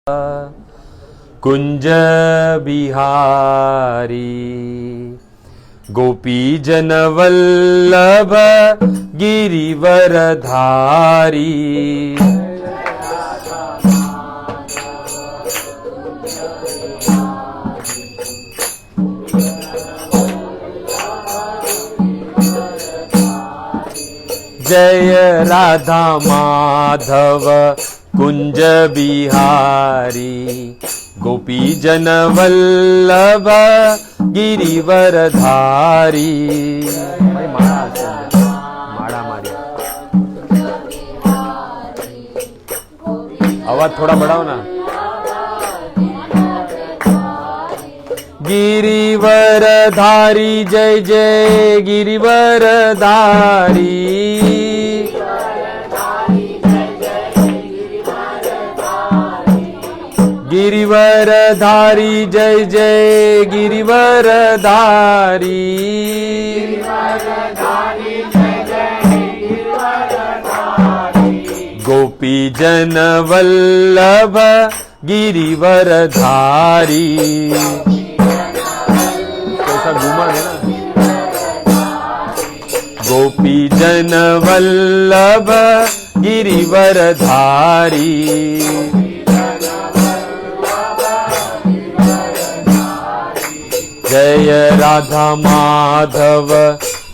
कुंज बिहारी गोपी जन वल्लभ गिरिवर धारी। जय राधा माधव कुंज बिहारी गोपी जन वल्लभ गिरिवर धारी। माड़ा मारिया, आवाज थोड़ा बढ़ाओ ना। गिरिवर धारी जय जय गिरिवर धारी। गिरिवर धारी जय जय गिरिवर धारी। गोपी जन वल्लभ गिरिवर धारी। कैसा घूमा है ना। गोपी जन वल्लभ गिरिवर धारी। जय राधा माधव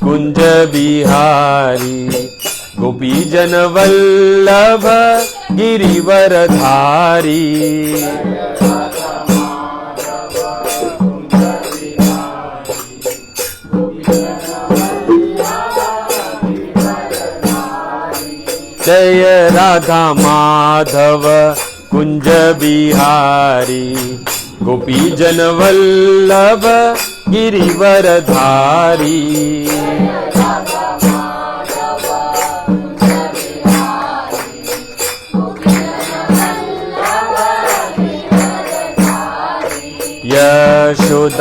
कुंज बिहारी गोपी जन वल्लभ गिरिवर धारी। जय राधा माधव कुंज बिहारी गोपी जन वल्लभ गिरिवर धारी।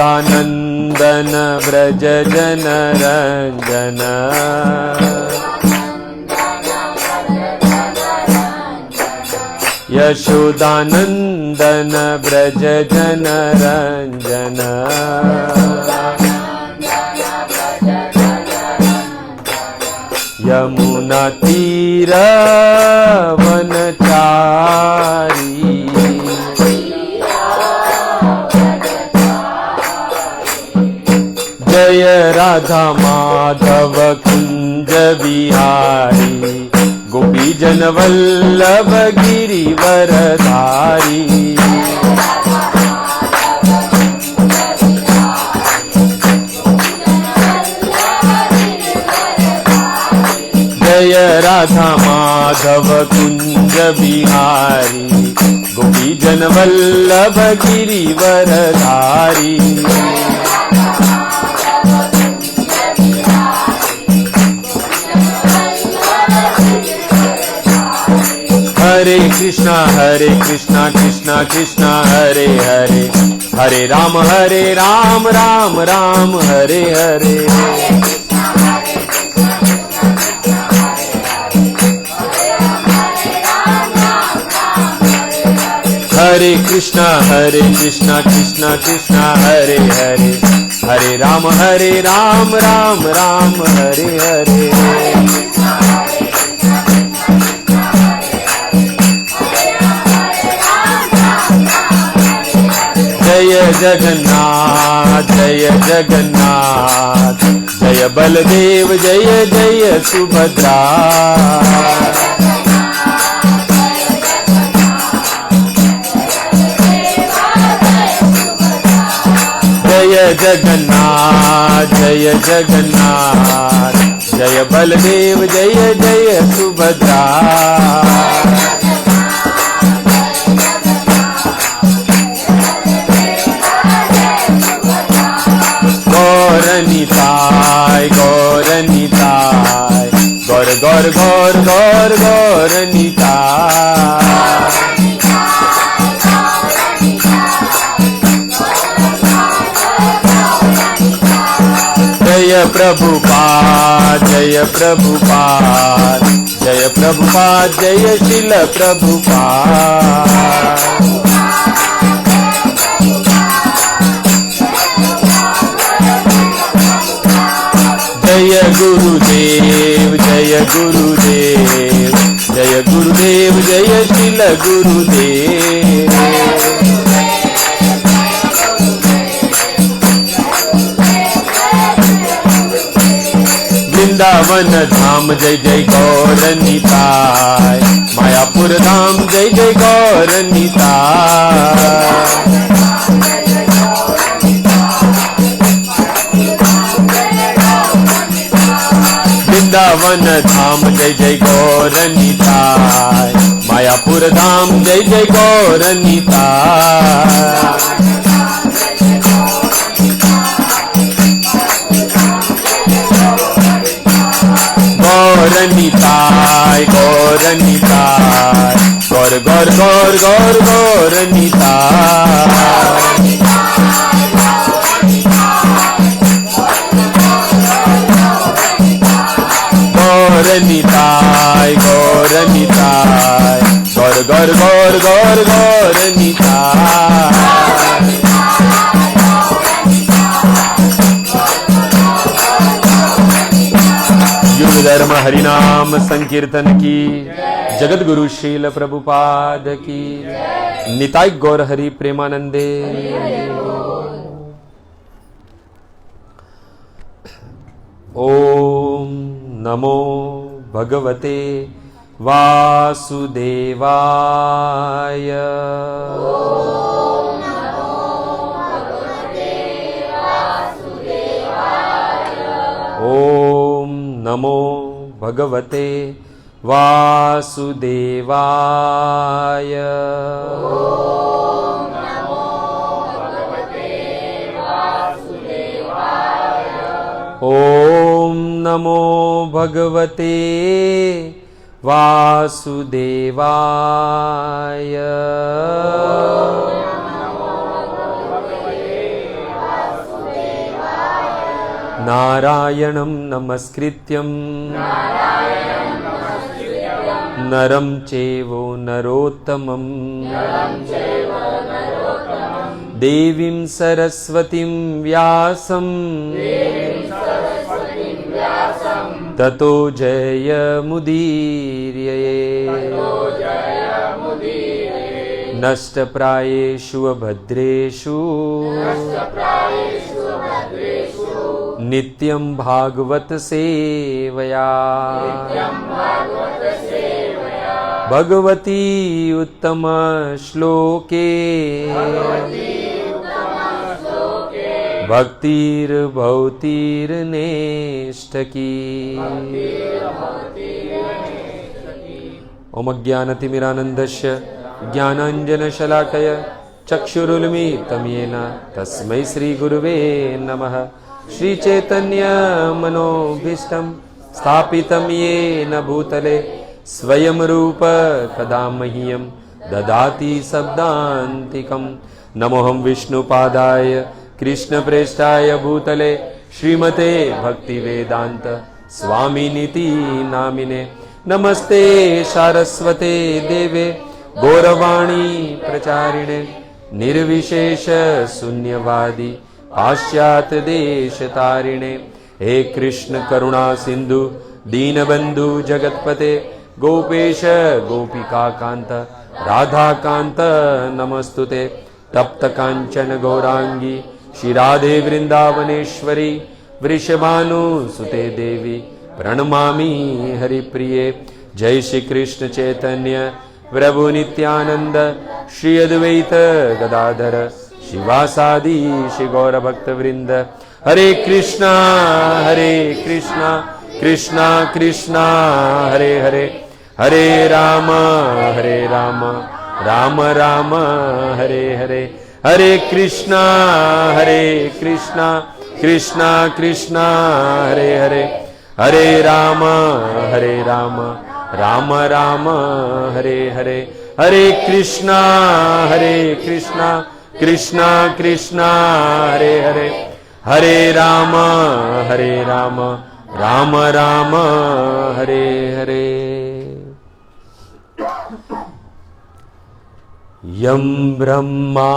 यशोदानंदन व्रज जन रंजन। यशोदानंदन व्रज जन रंजन। यमुना तीर वनचारी। जय राधा माधव कुंज बिहारी गोपी जन वल्लभ गिरिवर धारी। जय राधा माधव कुंज बिहारी गोपी जन वल्लभ गिरिवर धारी। हरे कृष्णा कृष्णा कृष्णा हरे हरे। हरे राम राम राम हरे हरे। हरे कृष्णा कृष्णा कृष्णा हरे हरे। हरे राम राम राम हरे हरे। जय जगन्नाथ जय बलदेव जय जय सुभद्रा। जय जगन्नाथ जय बलदेव जय जय सुभद्रा। गौरनिताय गौरनिताय गौर गौर गौर गौर गौरनिताय। जय प्रभुपाद जय प्रभुपाद जय प्रभुपाद जय शिल प्रभुपाद। गुरुदेव, जय गुरुदेव जय शिल गुरुदेव। वृंदावन धाम जय जय गौर निताय, मायापुर धाम जय जय गौर निताय। वृंदावन धाम जय जय गौर निताय, मायापुर धाम जय जय गौर निताय। गौर निताय गौर निताय, गौर गौर गौर गौर गौर निताय। गौर निताय गौर निताय, गौर गौर गौर गौर गौर निताय। युग धर्म हरिनाम संकीर्तन की, जगत गुरु शील प्रभुपाद की, निताय गौर हरि प्रेमानंदे। ओम नमो भगवते वासुदेवाय। ओम नमो भगवते वासुदेवाय। ओम नमो भगवते वासुदेवाय। नारायणं नमस्कृत्यं नरं चैव नरोत्तमं, देवीं सरस्वतीं व्यासं ततो जयमुदीरये। नष्टप्रायेषु अभद्रेषु नित्यं भागवत सेवया, भगवती उत्तम श्लोके भक्तिर्भवतीर्नेष्टकी। ओम अज्ञानतिमिरानन्दस्य ज्ञानाञ्जनशलाकय चक्षुरुन्मीलितं येन तस्मै श्रीगुरुवे नमः। श्रीचैतन्यमनोभीष्टं स्थापितं येन भूतले स्वयं रूप कदा मह्यं ददाति शब्दान्तिकं। नमोऽहं विष्णुपादाय कृष्णप्रेष्ठाय भूतले श्रीमते भक्तिवेदान्त स्वामिनिति नामिने। नमस्ते सारस्वते देवे गौरवाणी प्रचारिणे, निर्विशेष शून्यवादी पाश्चात्य देशतारिणे। हे कृष्ण करुणा सिंधु दीनबंधु जगतपते, गोपेश गोपिका कांत राधाकांत नमस्तुते। तप्त कांचन गौरांगी श्री राधे वृंदावनेश्वरी, वृषभानुसुते देवी प्रणमामि हरिप्रिये। जय श्री कृष्ण चैतन्य प्रभु नित्यानंद, श्री अद्वैत गदाधर शिवासादि श्री गौर भक्त वृंद। हरे कृष्णा कृष्णा कृष्णा हरे हरे, हरे राम राम राम हरे हरे। हरे कृष्णा कृष्णा कृष्णा हरे हरे, हरे राम राम राम हरे हरे। हरे कृष्णा कृष्णा कृष्णा हरे हरे, हरे राम राम राम हरे हरे। यं ब्रह्मा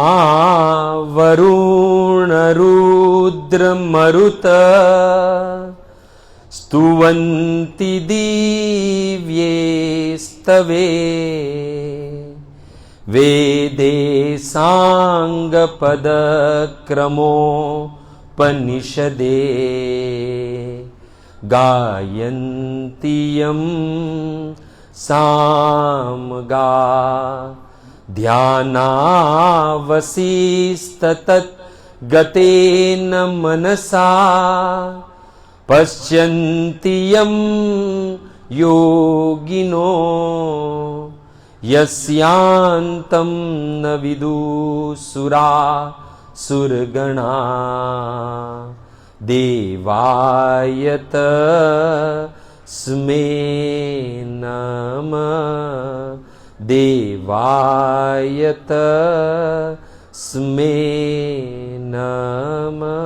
वरुण रुद्र मरुत स्तुवन्ति दिव्ये स्तवे वेदे साङ्गपदक्रमोपनिषदे गायन्ति यं सामगा ध्यानावसिस्ततत् गतेन मनसा पश्यन्ति यं योगिनो यस्यान्तं न विदुसुरा सुरगणा देवाय तस्मै नमः देवाय तस्मै नमः।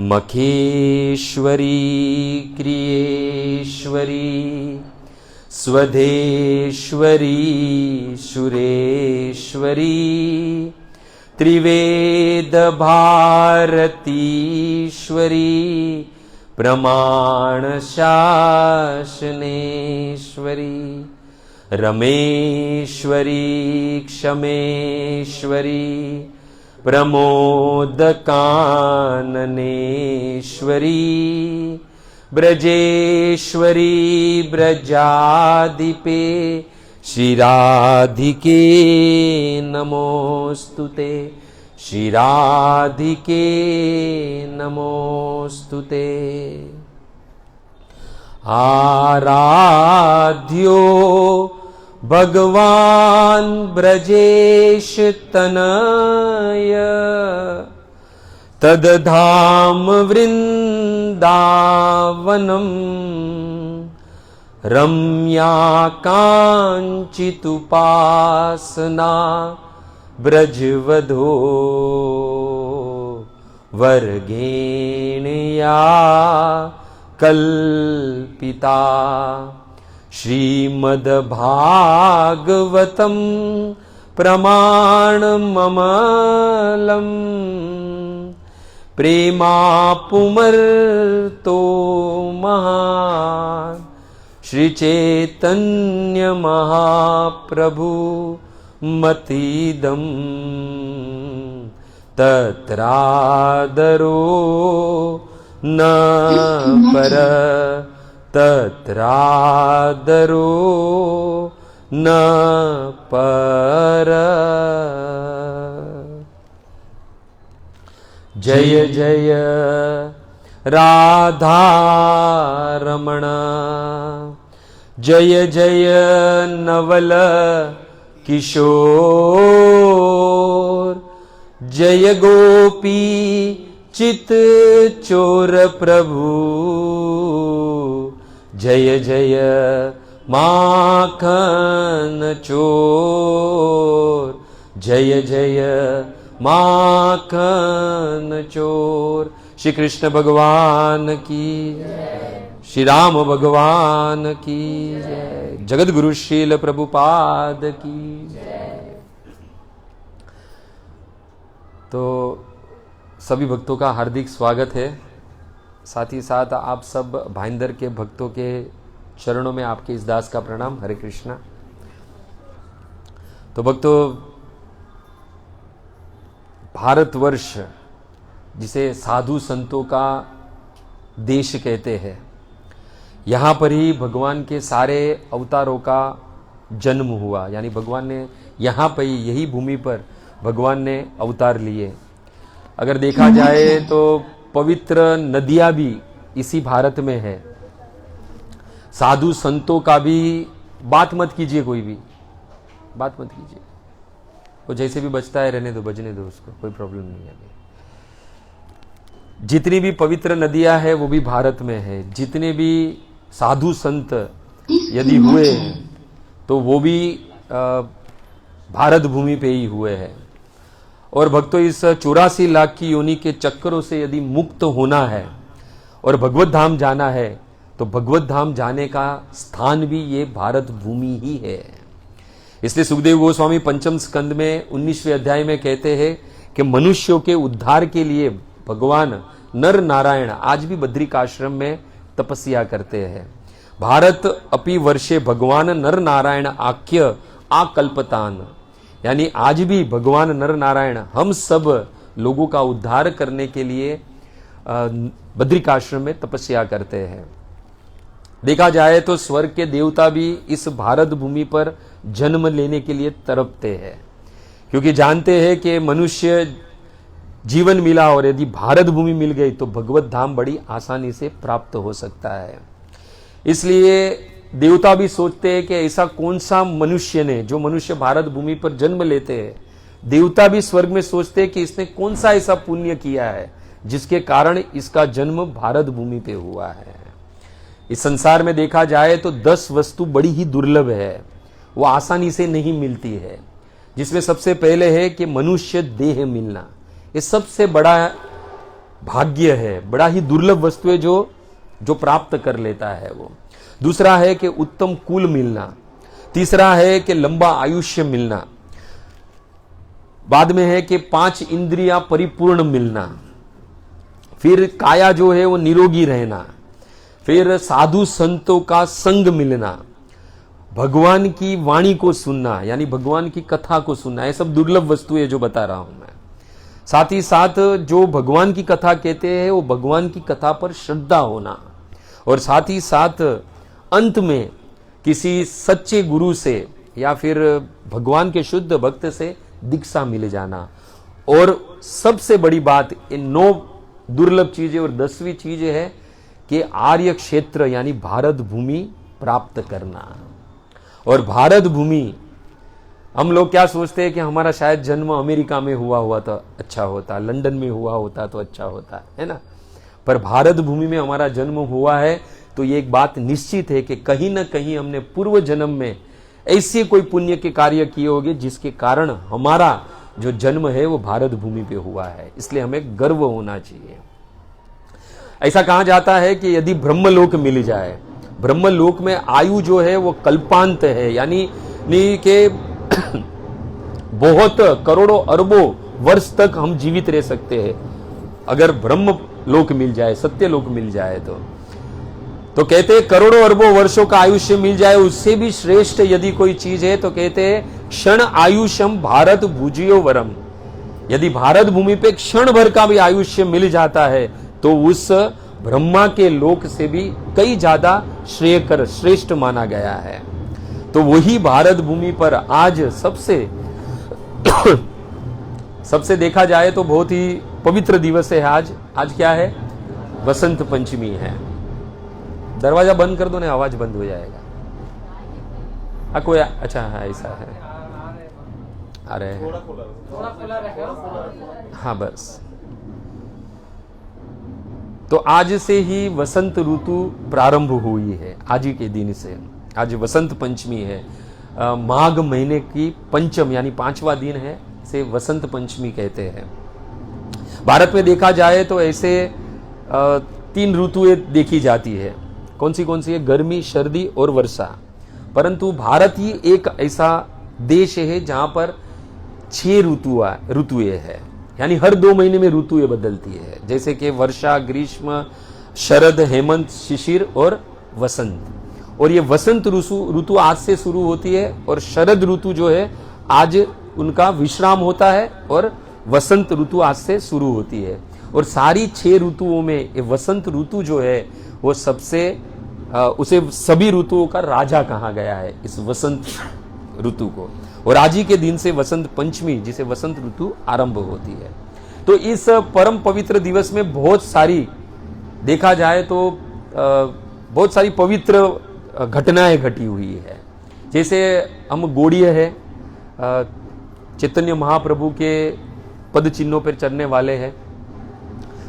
मखेश्वरी क्रियेश्वरी स्वधेश्वरी सुरेश्वरी त्रिवेद भारतीश्वरी प्रमाण शासनेश्वरी रमेश्वरी क्षमेश्वरी प्रमोदकाननेश्वरी ब्रजेश्वरी ब्रजाधिपे श्रीराधिके नमोस्तुते श्रीराधिके नमोस्तुते। आराध्यो भगवान् ब्रजेश तनय तदधाम वृन्दावनम् रम्या काञ्चिदुपासना ब्रजवधो वर्गेण या कल्पिता श्रीमद्भागवतं प्रमाणममलम् प्रेमापुमर्तो महान् श्री चैतन्य महाप्रभु मतीदं तत्रादरो न पर तत्रादरो न पर। जय जय राधारमण जय जय नवल किशोर जय गोपी चित चोर प्रभु जय जय माखन चोर जय जय माखन चोर। श्री कृष्ण भगवान की श्री राम भगवान की जय। जगत गुरु शील प्रभुपाद की जय। तो सभी भक्तों का हार्दिक स्वागत है। साथ ही साथ आप सब भाईंदर के भक्तों के चरणों में आपके इस दास का प्रणाम। हरे कृष्णा। तो भक्तों, भारतवर्ष जिसे साधु संतों का देश कहते हैं, यहाँ पर ही भगवान के सारे अवतारों का जन्म हुआ। यानी भगवान ने यहाँ पर ही, यही भूमि पर भगवान ने अवतार लिए। अगर देखा जाए तो पवित्र नदियाँ भी इसी भारत में है। साधु संतों का भी बात मत कीजिए, कोई भी बात मत कीजिए, वो जैसे भी बचता है रहने दो, बजने दो उसको, कोई प्रॉब्लम नहीं है। जितनी भी पवित्र नदियां हैं वो भी भारत में है। जितने भी साधु संत यदि हुए तो वो भी भारत भूमि पे ही हुए हैं। और भक्तों, इस 84 लाख की योनि के चक्करों से यदि मुक्त होना है और भगवत धाम जाना है तो भगवत धाम जाने का स्थान भी ये भारत भूमि ही है। इसलिए सुखदेव गोस्वामी पंचम स्कंद में 19वें अध्याय में कहते हैं कि मनुष्यों के उद्धार के लिए भगवान नर नारायण आज भी बद्रिकाश्रम में तपस्या करते हैं। भारत अपि वर्षे भगवान नर नारायण आख्य आकल्पतान, यानी आज भी भगवान नर नारायण हम सब लोगों का उद्धार करने के लिए बद्रिकाश्रम में तपस्या करते हैं। देखा जाए तो स्वर्ग के देवता भी इस भारत भूमि पर जन्म लेने के लिए तड़पते हैं, क्योंकि जानते हैं कि मनुष्य जीवन मिला और यदि भारत भूमि मिल गई तो भगवत धाम बड़ी आसानी से प्राप्त हो सकता है। इसलिए देवता भी सोचते हैं कि ऐसा कौन सा मनुष्य ने, जो मनुष्य भारत भूमि पर जन्म लेते हैं, देवता भी स्वर्ग में सोचते हैं कि इसने कौन सा ऐसा पुण्य किया है जिसके कारण इसका जन्म भारत भूमि पे हुआ है। इस संसार में देखा जाए तो 10 वस्तु बड़ी ही दुर्लभ है, वो आसानी से नहीं मिलती है, जिसमें सबसे पहले है कि मनुष्य देह मिलना। ये सबसे बड़ा भाग्य है, बड़ा ही दुर्लभ वस्तु है जो प्राप्त कर लेता है वो। दूसरा है कि उत्तम कुल मिलना। तीसरा है कि लंबा आयुष्य मिलना। बाद में है कि 5 इंद्रियां परिपूर्ण मिलना। फिर काया जो है वो निरोगी रहना। फिर साधु संतों का संग मिलना। भगवान की वाणी को सुनना, यानी भगवान की कथा को सुनना। ये सब दुर्लभ वस्तु है जो बता रहा हूं मैं। साथ ही साथ जो भगवान की कथा कहते हैं वो भगवान की कथा पर श्रद्धा होना, और साथ ही साथ अंत में किसी सच्चे गुरु से या फिर भगवान के शुद्ध भक्त से दीक्षा मिल जाना। और सबसे बड़ी बात, इन 9 दुर्लभ चीजें और 10वीं चीज है कि आर्य क्षेत्र यानी भारत भूमि प्राप्त करना। और भारत भूमि, हम लोग क्या सोचते हैं कि हमारा शायद जन्म अमेरिका में हुआ तो अच्छा होता, लंदन में हुआ होता तो अच्छा होता है ना, पर भारत भूमि में हमारा जन्म हुआ है तो ये एक बात निश्चित है कि कहीं ना कहीं हमने पूर्व जन्म में ऐसे कोई पुण्य के कार्य किए होंगे जिसके कारण हमारा जो जन्म है वो भारत भूमि पे हुआ है। इसलिए हमें गर्व होना चाहिए। ऐसा कहा जाता है कि यदि ब्रह्मलोक मिल जाए, ब्रह्मलोक में आयु जो है वो कल्पांत है, यानी कि बहुत करोड़ों अरबों वर्ष तक हम जीवित रह सकते हैं अगर ब्रह्म लोक मिल जाए, सत्य लोक मिल जाए तो कहते हैं करोड़ों अरबों वर्षों का आयुष्य मिल जाए। उससे भी श्रेष्ठ यदि कोई चीज है तो कहते हैं क्षण आयुष्यम भारत भुजियो वरम। यदि भारत भूमि पे क्षण भर का भी आयुष्य मिल जाता है तो उस ब्रह्मा के लोक से भी कई ज्यादा श्रेयकर श्रेष्ठ माना गया है। तो वही भारत भूमि पर आज सबसे देखा जाए तो बहुत ही पवित्र दिवस है आज क्या है? वसंत पंचमी है। दरवाजा बंद कर दो ना, आवाज बंद हो जाएगा। कोई अच्छा है, ऐसा है। अरे हाँ बस। तो आज से ही वसंत ऋतु प्रारंभ हुई है, आज ही के दिन से। आज वसंत पंचमी है, माघ महीने की पंचम यानी 5वां दिन है, इसे वसंत पंचमी कहते हैं। भारत में देखा जाए तो ऐसे 3 ऋतुएं देखी जाती है। कौन सी है? गर्मी, सर्दी और वर्षा। परंतु भारत ही एक ऐसा देश है जहां पर 6 ऋतुएं है, यानी हर 2 महीने में ऋतुएं बदलती है। जैसे कि वर्षा, ग्रीष्म, शरद, हेमंत, शिशिर और वसंत। और ये वसंत ऋतु आज से शुरू होती है और शरद ऋतु जो है आज उनका विश्राम होता है और वसंत ऋतु आज से शुरू होती है। और सारी 6 ऋतुओं में ये वसंत ऋतु जो है वो उसे सभी ऋतुओं का राजा कहा गया है, इस वसंत ऋतु को। और आज ही के दिन से वसंत पंचमी, जिसे वसंत ऋतु आरंभ होती है। तो इस परम पवित्र दिवस में बहुत सारी देखा जाए तो बहुत सारी पवित्र घटनाएं घटी हुई है। जैसे हम गोड़िया है, चैतन्य महाप्रभु के पद चिन्हों पर चलने वाले हैं।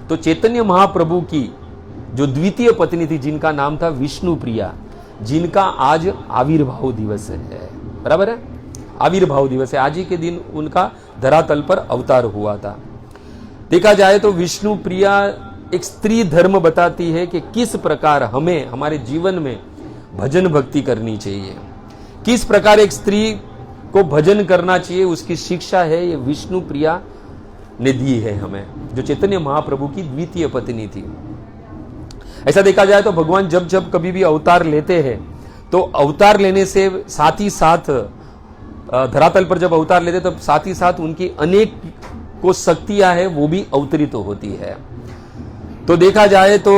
तो चैतन्य महाप्रभु की जो द्वितीय पत्नी थी, जिनका नाम था विष्णु प्रिया, जिनका आज आविर्भाव दिवस है, बराबर है, आविर्भाव दिवस है। आज ही के दिन उनका धरातल पर अवतार हुआ था। देखा जाए तो विष्णु प्रिया एक स्त्री धर्म बताती है कि किस प्रकार हमें हमारे जीवन में भजन भक्ति करनी चाहिए, किस प्रकार एक स्त्री को भजन करना चाहिए, उसकी शिक्षा है ये विष्णु प्रिया ने दी है हमें, जो चैतन्य महाप्रभु की द्वितीय पत्नी थी। ऐसा देखा जाए तो भगवान जब जब कभी भी अवतार लेते हैं तो अवतार लेने से साथ ही साथ धरातल पर जब अवतार लेते तो साथ ही साथ उनकी अनेक को शक्तियां है वो भी अवतरित तो होती है। तो देखा जाए तो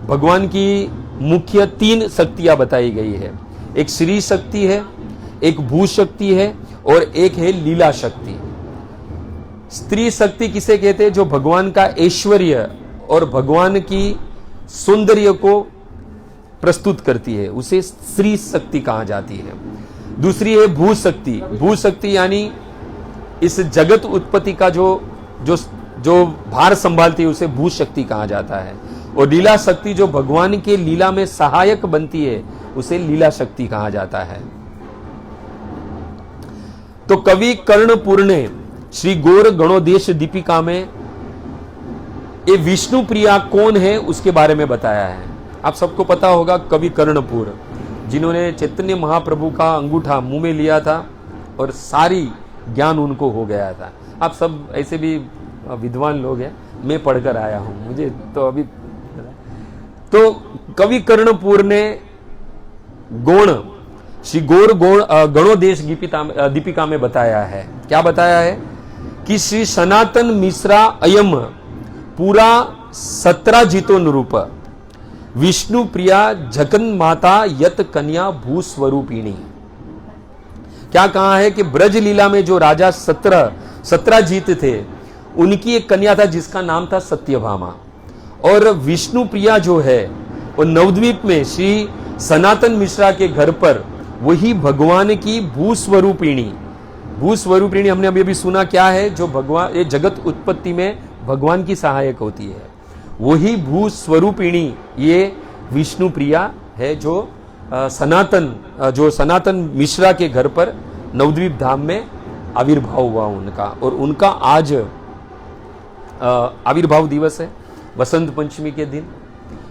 भगवान की मुख्य 3 शक्तियां बताई गई है। एक श्री शक्ति है, एक भू शक्ति है और एक है लीला शक्ति। स्त्री शक्ति किसे कहते हैं? जो भगवान का ऐश्वर्य और भगवान की सौंदर्य को प्रस्तुत करती है, उसे स्त्री शक्ति कहा जाती है। दूसरी है भू शक्ति। भू शक्ति यानी इस जगत उत्पत्ति का जो भार संभालती है उसे भू शक्ति कहा जाता है। और लीला शक्ति जो भगवान के लीला में सहायक बनती है उसे लीला शक्ति कहा जाता है। तो कवि कर्णपुर ने श्री गौर गणोदेश दीपिका में ये विष्णु प्रिया कौन है उसके बारे में बताया है। आप सबको पता होगा कवि कर्णपुर, जिन्होंने चैतन्य महाप्रभु का अंगूठा मुंह में लिया था और सारी ज्ञान उनको हो गया था। आप सब ऐसे भी विद्वान लोग हैं, मैं पढ़कर आया हूं, मुझे तो अभी। तो कवि कर्णपुर ने गौण श्री गौर गणोदेश दीपिका में बताया है। क्या बताया है कि श्री सनातन मिश्रा अयम पूरा 17 जीतो निरूप विष्णु प्रिया जगन माता यत कन्या भूस्वरूपिणी। क्या कहा है कि ब्रज लीला में जो राजा 17 जीत थे उनकी एक कन्या था जिसका नाम था सत्यभामा। और विष्णु प्रिया जो है वो नवद्वीप में श्री सनातन मिश्रा के घर पर वही भगवान की भूस्वरूपिणी। भूस्वरूपिणी हमने अभी सुना क्या है? जो भगवान ये जगत उत्पत्ति में भगवान की सहायक होती है, वही भूस्वरूपिणी ये विष्णु प्रिया है जो सनातन मिश्रा के घर पर नवद्वीप धाम में आविर्भाव हुआ उनका। और उनका आज आविर्भाव दिवस है, वसंत पंचमी के दिन।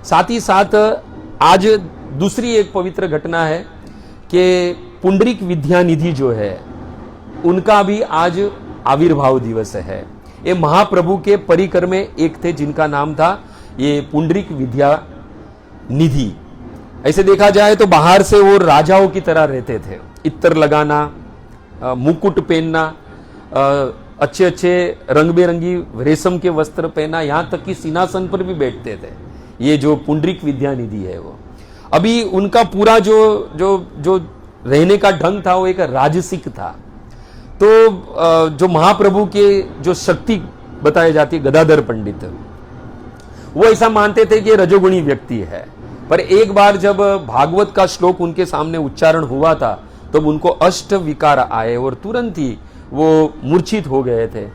साथ ही साथ आज दूसरी एक पवित्र घटना है कि पुंडरीक विद्यानिधि जो है उनका भी आज आविर्भाव दिवस है। ये महाप्रभु के परिकर में एक थे जिनका नाम था ये पुंडरीक विद्यानिधि। ऐसे देखा जाए तो बाहर से वो राजाओं की तरह रहते थे, इत्तर लगाना, मुकुट पहनना, अच्छे अच्छे रंग बेरंगी रेशम के वस्त्र पहना, यहां तक कि सिंहासन पर भी बैठते थे। ये जो पुंडरीक विद्यानिधि है वो अभी उनका पूरा जो रहने का ढंग था वो एक राजसिक था। तो जो महाप्रभु के जो शक्ति बताई जाती है गदाधर पंडित, वो ऐसा मानते थे कि रजोगुणी व्यक्ति है। पर एक बार जब भागवत का श्लोक उनके सामने उच्चारण हुआ था तब तो उनको अष्ट विकार आए और तुरंत ही वो मूर्छित हो गए थे।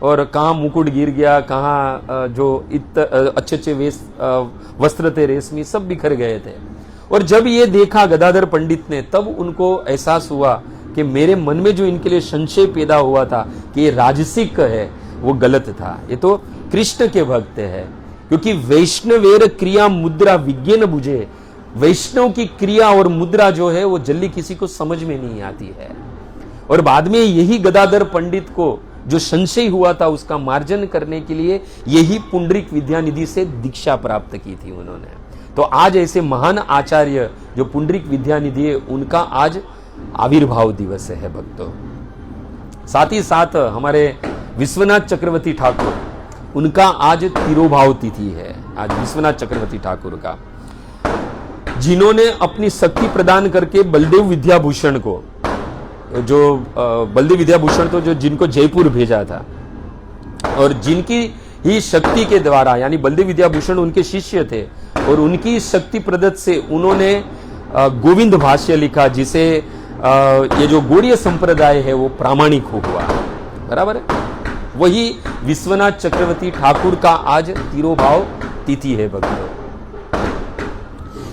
और कहाँ मुकुट गिर गया, कहाँ जो अच्छे अच्छे वस्त्र थे रेशमी, सब बिखर गए थे। और जब ये देखा गदाधर पंडित ने तब उनको एहसास हुआ कि मेरे मन में जो इनके लिए संशय पैदा हुआ था कि ये राजसिक है वो गलत था, ये तो कृष्ण के भक्त है। क्योंकि वैष्णवेर क्रिया मुद्रा विज्ञान बुझे, वैष्णव की क्रिया और मुद्रा जो है वो जल्दी किसी को समझ में नहीं आती है। और बाद में यही गदाधर पंडित को जो संशय हुआ था उसका मार्जन करने के लिए यही पुंडरीक विद्यानिधि से दीक्षा प्राप्त की थी उन्होंने। तो आज ऐसे महान आचार्य जो पुंडरीक विद्यानिधि है उनका आज आविर्भाव दिवस है भक्तों। साथ ही साथ हमारे विश्वनाथ चक्रवर्ती ठाकुर, उनका आज तिरोभाव तिथि है। आज विश्वनाथ चक्रवर्ती ठाकुर का, जिन्होंने अपनी शक्ति प्रदान करके बलदेव विद्याभूषण को, जो बलदेव विद्याभूषण तो जो जिनको जयपुर भेजा था और जिनकी ही शक्ति के द्वारा, यानी बलदेव विद्याभूषण उनके शिष्य थे और उनकी शक्ति प्रदत्त से उन्होंने गोविंद भाष्य लिखा, जिसे ये जो गौड़ीय संप्रदाय है वो प्रामाणिक हुआ। बराबर है। वही विश्वनाथ चक्रवर्ती ठाकुर का आज तिरोभाव तिथि है भक्तों।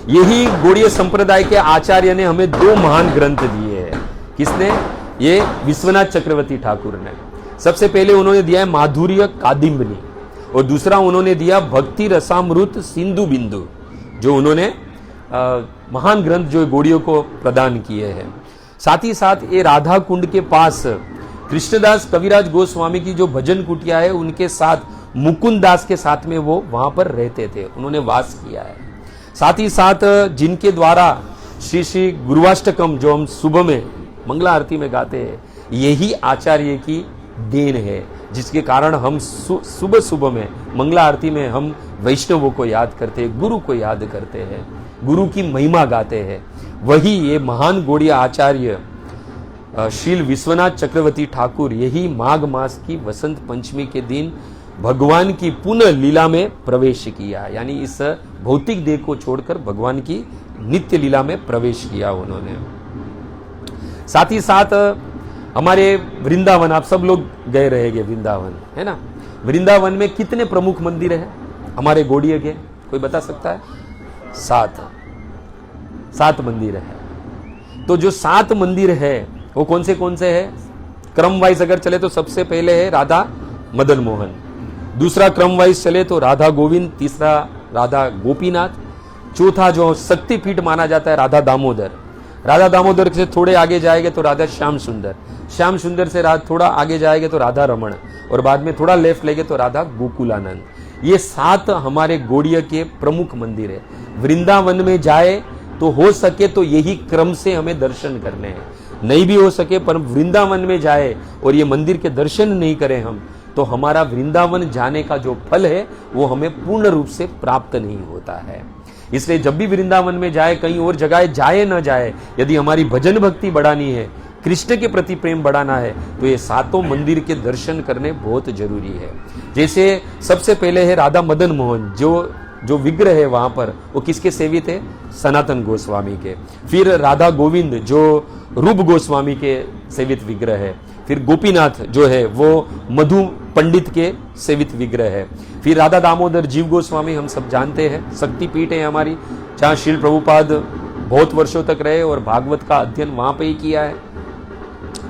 यही गौड़ीय संप्रदाय के आचार्य ने हमें 2 महान ग्रंथ दिए हैं। किसने? ये विश्वनाथ चक्रवर्ती ठाकुर ने। सबसे पहले उन्होंने दिया है माधुर्य कादिंबनी और दूसरा उन्होंने दिया भक्ति रसामृत सिंधु बिंदु, जो उन्होंने महान ग्रंथ जो गौड़ियों को प्रदान किए हैं। साथ ही साथ ये राधा कुंड के पास कृष्णदास कविराज गोस्वामी की जो भजन कुटिया है उनके साथ मुकुंद दास के साथ में वो वहां पर रहते थे, उन्होंने वास किया है। साथ ही साथ जिनके द्वारा श्री श्री गुरुवाष्टकम जो हम सुबह में मंगला आरती में गाते हैं, यही आचार्य की देन है, जिसके कारण हम सुबह सुबह में मंगला आरती में हम वैष्णवों को याद करते हैं, गुरु को याद करते हैं, गुरु की महिमा गाते हैं। वही ये महान गौड़िया आचार्य श्रील विश्वनाथ चक्रवर्ती ठाकुर यही माघ मास की वसंत पंचमी के दिन भगवान की पुनः लीला में प्रवेश किया, यानी इस भौतिक देह को छोड़कर भगवान की नित्य लीला में प्रवेश किया उन्होंने। साथ ही साथ हमारे वृंदावन, आप सब लोग गए रहेंगे वृंदावन, है ना। वृंदावन में कितने प्रमुख मंदिर है हमारे गौड़िया के, कोई बता सकता है? 7 मंदिर है। तो जो 7 मंदिर है वो कौन से हैं? क्रम वाइज अगर चले तो सबसे पहले है राधा मदन मोहन, दूसरा क्रम वाइज चले तो राधा गोविंद, तीसरा राधा गोपीनाथ, चौथा जो शक्तिपीठ माना जाता है राधा दामोदर, राधा दामोदर से थोड़े आगे जाएंगे तो राधा श्याम सुंदर, श्याम सुंदर से थोड़ा आगे जाएंगे तो राधा रमण, और बाद में थोड़ा लेफ्ट लेंगे तो राधा गोकुलानंद। ये 7 हमारे गौड़िया के प्रमुख मंदिर है। वृंदावन में जाए तो हो सके तो यही क्रम से हमें दर्शन करने हैं, नहीं भी हो सके पर वृंदावन में जाए और ये मंदिर के दर्शन नहीं करें हम, तो हमारा वृंदावन जाने का जो फल है वो हमें पूर्ण रूप से प्राप्त नहीं होता है। इसलिए जब भी वृंदावन में जाए, कहीं और जगह जाए न जाए, यदि हमारी भजन भक्ति बढ़ानी है, कृष्ण के प्रति प्रेम बढ़ाना है, तो ये 7 मंदिर के दर्शन करने बहुत जरूरी है। जैसे सबसे पहले है राधा मदन मोहन, जो विग्रह है वहां पर वो किसके सेवित है? सनातन गोस्वामी के। फिर राधा गोविंद जो रूप गोस्वामी के सेवित विग्रह है। फिर गोपीनाथ जो है वो मधु पंडित के सेवित विग्रह है। फिर राधा दामोदर जीव गोस्वामी हम सब जानते हैं, शक्तिपीठ है हमारी, जहाँ श्रील प्रभुपाद बहुत वर्षों तक रहे और भागवत का अध्ययन वहां पे ही किया है।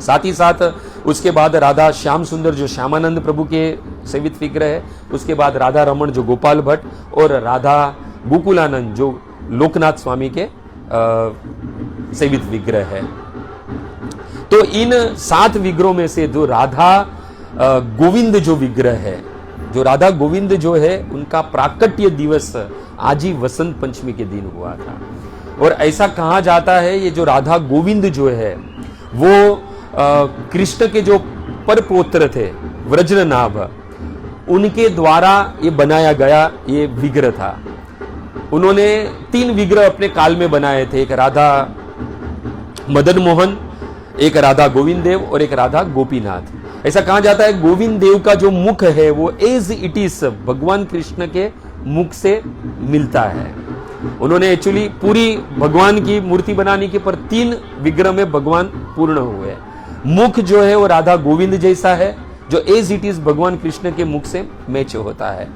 साथ ही साथ उसके बाद राधा श्याम सुंदर जो श्यामानंद प्रभु के सेवित विग्रह है, उसके बाद राधा रमण जो गोपाल भट्ट, और राधा गोकुलानंद जो लोकनाथ स्वामी के सेवित विग्रह है। तो इन 7 विग्रहों में से जो राधा गोविंद जो विग्रह है, जो राधा गोविंद जो है, उनका प्राकट्य दिवस आज ही वसंत पंचमी के दिन हुआ था। और ऐसा कहा जाता है ये जो राधा गोविंद जो है वो कृष्ण के जो परपौत्र थे व्रजनाभ, उनके द्वारा ये बनाया गया ये विग्रह था। उन्होंने 3 विग्रह अपने काल में बनाए थे, एक राधा मदन मोहन, एक राधा गोविंद देव और एक राधा गोपीनाथ। ऐसा कहा जाता है गोविंद देव का जो मुख है वो एज इट इज भगवान कृष्ण के मुख से मिलता है। उन्होंने एक्चुअली पूरी भगवान की मूर्ति बनाने की, पर 3 विग्रह में भगवान पूर्ण हुए। मुख जो है वो राधा गोविंद जैसा है, जो एज इट इज भगवान कृष्ण के मुख से मैच होता है।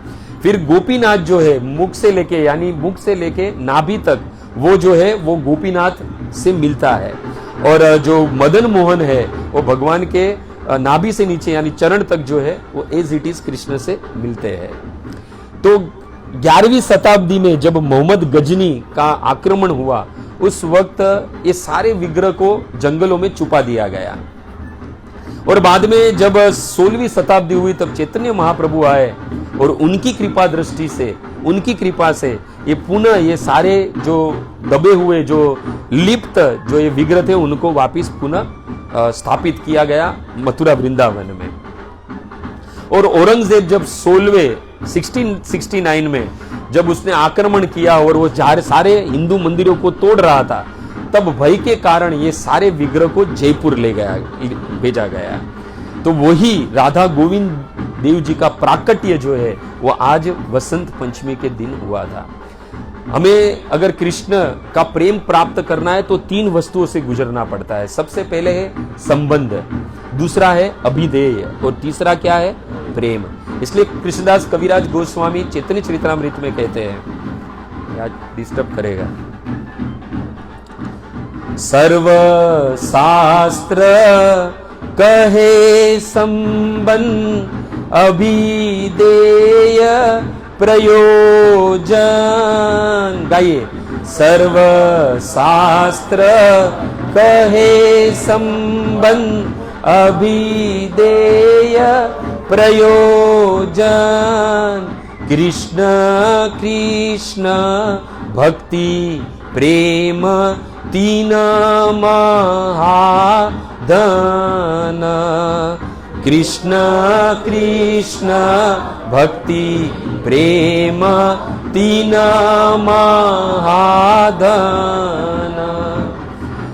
फिर गोपीनाथ जो है मुख से लेके, यानी मुख से लेके नाभि तक, वो जो है वो गोपीनाथ से मिलता है। और जो मदन मोहन है वो भगवान के नाभि से नीचे यानी चरण तक जो है वो एज इट इज कृष्ण से मिलते हैं। तो 11वीं शताब्दी में जब मोहम्मद गजनी का आक्रमण हुआ, उस वक्त ये सारे विग्रह को जंगलों में छुपा दिया गया। और बाद में जब 16वीं शताब्दी हुई तब चैतन्य महाप्रभु आए और उनकी कृपा दृष्टि से, उनकी कृपा से ये पुनः ये सारे जो दबे हुए जो लिप्त जो ये विग्रह थे उनको वापिस पुनः स्थापित किया गया मथुरा वृंदावन में। और औरंगजेब जब 1669 में जब उसने आक्रमण किया और वो सारे हिंदू मंदिरों को तोड़ रहा था, तब भय के कारण ये सारे विग्रह को जयपुर ले गया, भेजा गया। तो वही राधा गोविंद देव जी का प्राकट्य जो है वो आज वसंत पंचमी के दिन हुआ था। हमें अगर कृष्ण का प्रेम प्राप्त करना है तो 3 वस्तुओं से गुजरना पड़ता है। सबसे पहले है संबंध, दूसरा है अभिधेय और तीसरा क्या है? प्रेम। इसलिए कृष्णदास कविराज गोस्वामी चैतन्य चरितमृत में कहते हैं, आज डिस्टर्ब करेगा, सर्व शास्त्र कहे संबंध अभिधेय प्रयोजन। गाइए, सर्व शास्त्र कहे संबंध अभिदेय प्रयोजन। कृष्ण कृष्ण भक्ति प्रेम तीन महाधन। कृष्ण कृष्ण भक्ति प्रेम तीन महाधन।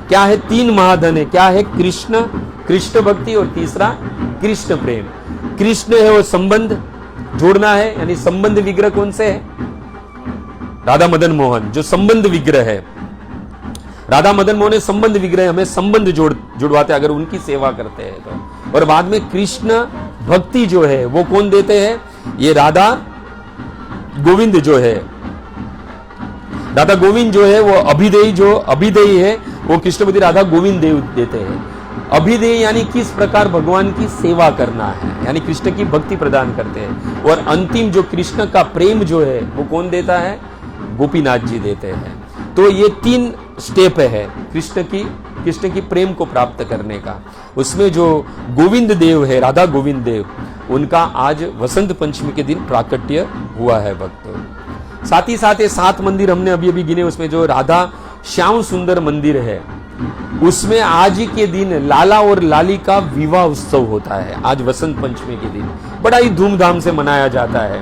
क्या है तीन महाधन है? क्या है? कृष्ण, कृष्ण भक्ति, और तीसरा कृष्ण प्रेम। कृष्ण है वो संबंध जोड़ना है, यानी संबंध विग्रह कौन से है? राधा मदन मोहन, जो संबंध विग्रह है। राधा मदन मोहन संबंध विग्रह, हमें संबंध जुड़वाते अगर उनकी सेवा करते हैं तो। और बाद में कृष्ण भक्ति जो है वो कौन देते हैं? ये राधा गोविंद जो है, राधा गोविंद जो है वो अभिदेयी है, वो कृष्णपति राधा गोविंद देव देते हैं। अभिदेय यानी किस प्रकार भगवान की सेवा करना है, यानी कृष्ण की भक्ति प्रदान करते हैं। और अंतिम जो कृष्ण का प्रेम जो है वो कौन देता है? गोपीनाथ जी देते हैं। तो ये तीन स्टेप है कृष्ण की प्रेम को प्राप्त करने का। उसमें जो गोविंद देव है, राधा गोविंद देव, उनका आज वसंत पंचमी के दिन प्राकट्य हुआ है भक्तों। साथ ही साथ ये 7 मंदिर हमने अभी अभी गिने, उसमें जो राधा श्याम सुंदर मंदिर है उसमें आज ही के दिन लाला और लाली का विवाह उत्सव होता है। आज वसंत पंचमी के दिन बड़ा ही धूमधाम से मनाया जाता है।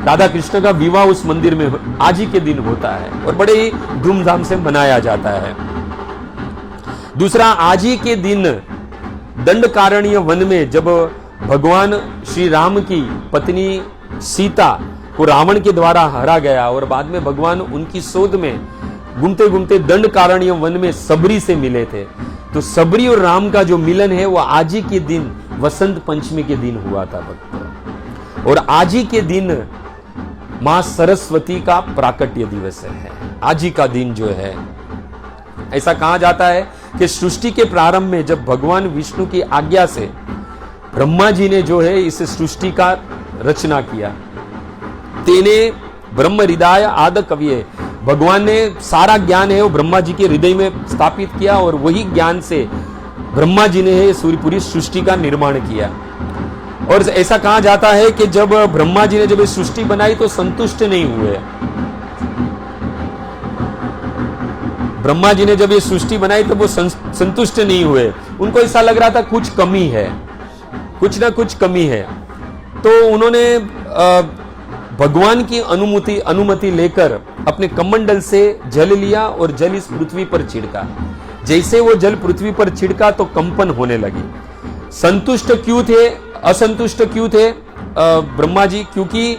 राधा कृष्ण का विवाह उस मंदिर में आज ही के दिन होता है और बड़े ही धूमधाम से मनाया जाता है। दूसरा, आज ही के दिन दंडकारण्य वन में जब भगवान श्री राम की पत्नी सीता को रावण के द्वारा हरा गया और बाद में भगवान उनकी शोध में घूमते घूमते दंडकारण्य वन में सबरी से मिले थे, तो सबरी और राम का जो मिलन है वो आज ही के दिन वसंत पंचमी के दिन हुआ था भक्त। और आज ही के दिन मां सरस्वती का प्राकट्य दिवस है। आज ही का दिन जो है, ऐसा कहा जाता है कि सृष्टि के प्रारंभ में जब भगवान विष्णु की आज्ञा से ब्रह्मा जी ने जो है इस सृष्टि का रचना किया, तेने ब्रह्म हृदय आद कविये, भगवान ने सारा ज्ञान है वो ब्रह्मा जी के हृदय में स्थापित किया और वही ज्ञान से ब्रह्मा जी ने पूरी सृष्टि का निर्माण किया। और ऐसा कहा जाता है कि जब ब्रह्मा जी ने जब सृष्टि बनाई तो संतुष्ट नहीं हुए। ब्रह्मा जी ने जब ये सृष्टि बनाई तो वो संतुष्ट नहीं हुए, उनको ऐसा लग रहा था कुछ कमी है, कुछ ना कुछ कमी है। तो उन्होंने भगवान की अनुमति लेकर अपने कमंडल से जल लिया और जल इस पृथ्वी पर छिड़का। जैसे वो जल पृथ्वी पर छिड़का तो कंपन होने लगी। संतुष्ट क्यों थे, असंतुष्ट क्यों थे ब्रह्मा जी? क्योंकि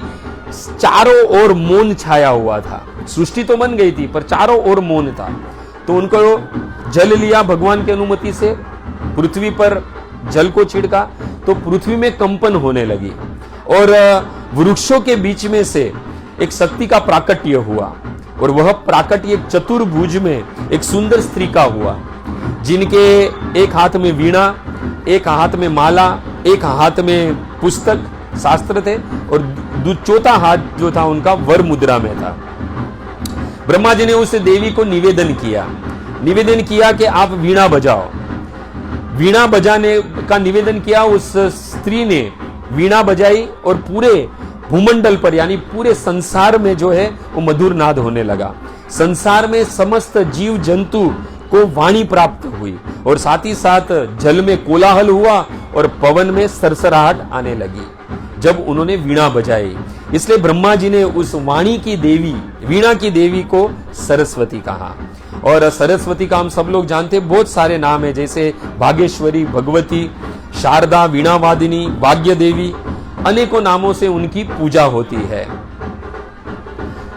चारों ओर मौन छाया हुआ था। सृष्टि तो बन गई थी पर चारों ओर मौन था। तो उनको जल लिया भगवान की अनुमति से, पृथ्वी पर जल को छिड़का तो पृथ्वी में कंपन होने लगी और वृक्षों के बीच में से एक शक्ति का प्राकट्य हुआ और वह प्राकट्य एक चतुर्भुज में एक सुंदर स्त्री का हुआ, जिनके एक हाथ में वीणा, एक हाथ में माला, एक हाथ में पुस्तक शास्त्र थे और चौथा हाथ जो था उनका वर मुद्रा में था। ब्रह्मा जी ने उस देवी को निवेदन किया कि आप वीणा बजाओ। वीणा बजाने का निवेदन किया। उस स्त्री ने वीणा बजाई और पूरे भूमंडल पर यानी पूरे संसार में जो है वो मधुर नाद होने लगा। संसार में समस्त जीव जंतु को वाणी प्राप्त हुई और साथ ही साथ जल में कोलाहल हुआ और पवन में सरसराहट आने लगी जब उन्होंने वीणा बजाई। इसलिए ब्रह्मा जी ने उस वाणी की देवी, वीणा की देवी को सरस्वती कहा। और सरस्वती का हम सब लोग जानते हैं, बहुत सारे नाम है, जैसे भागेश्वरी, भगवती, शारदा, वीणावादिनी, भाग्य देवी, अनेकों नामों से उनकी पूजा होती है।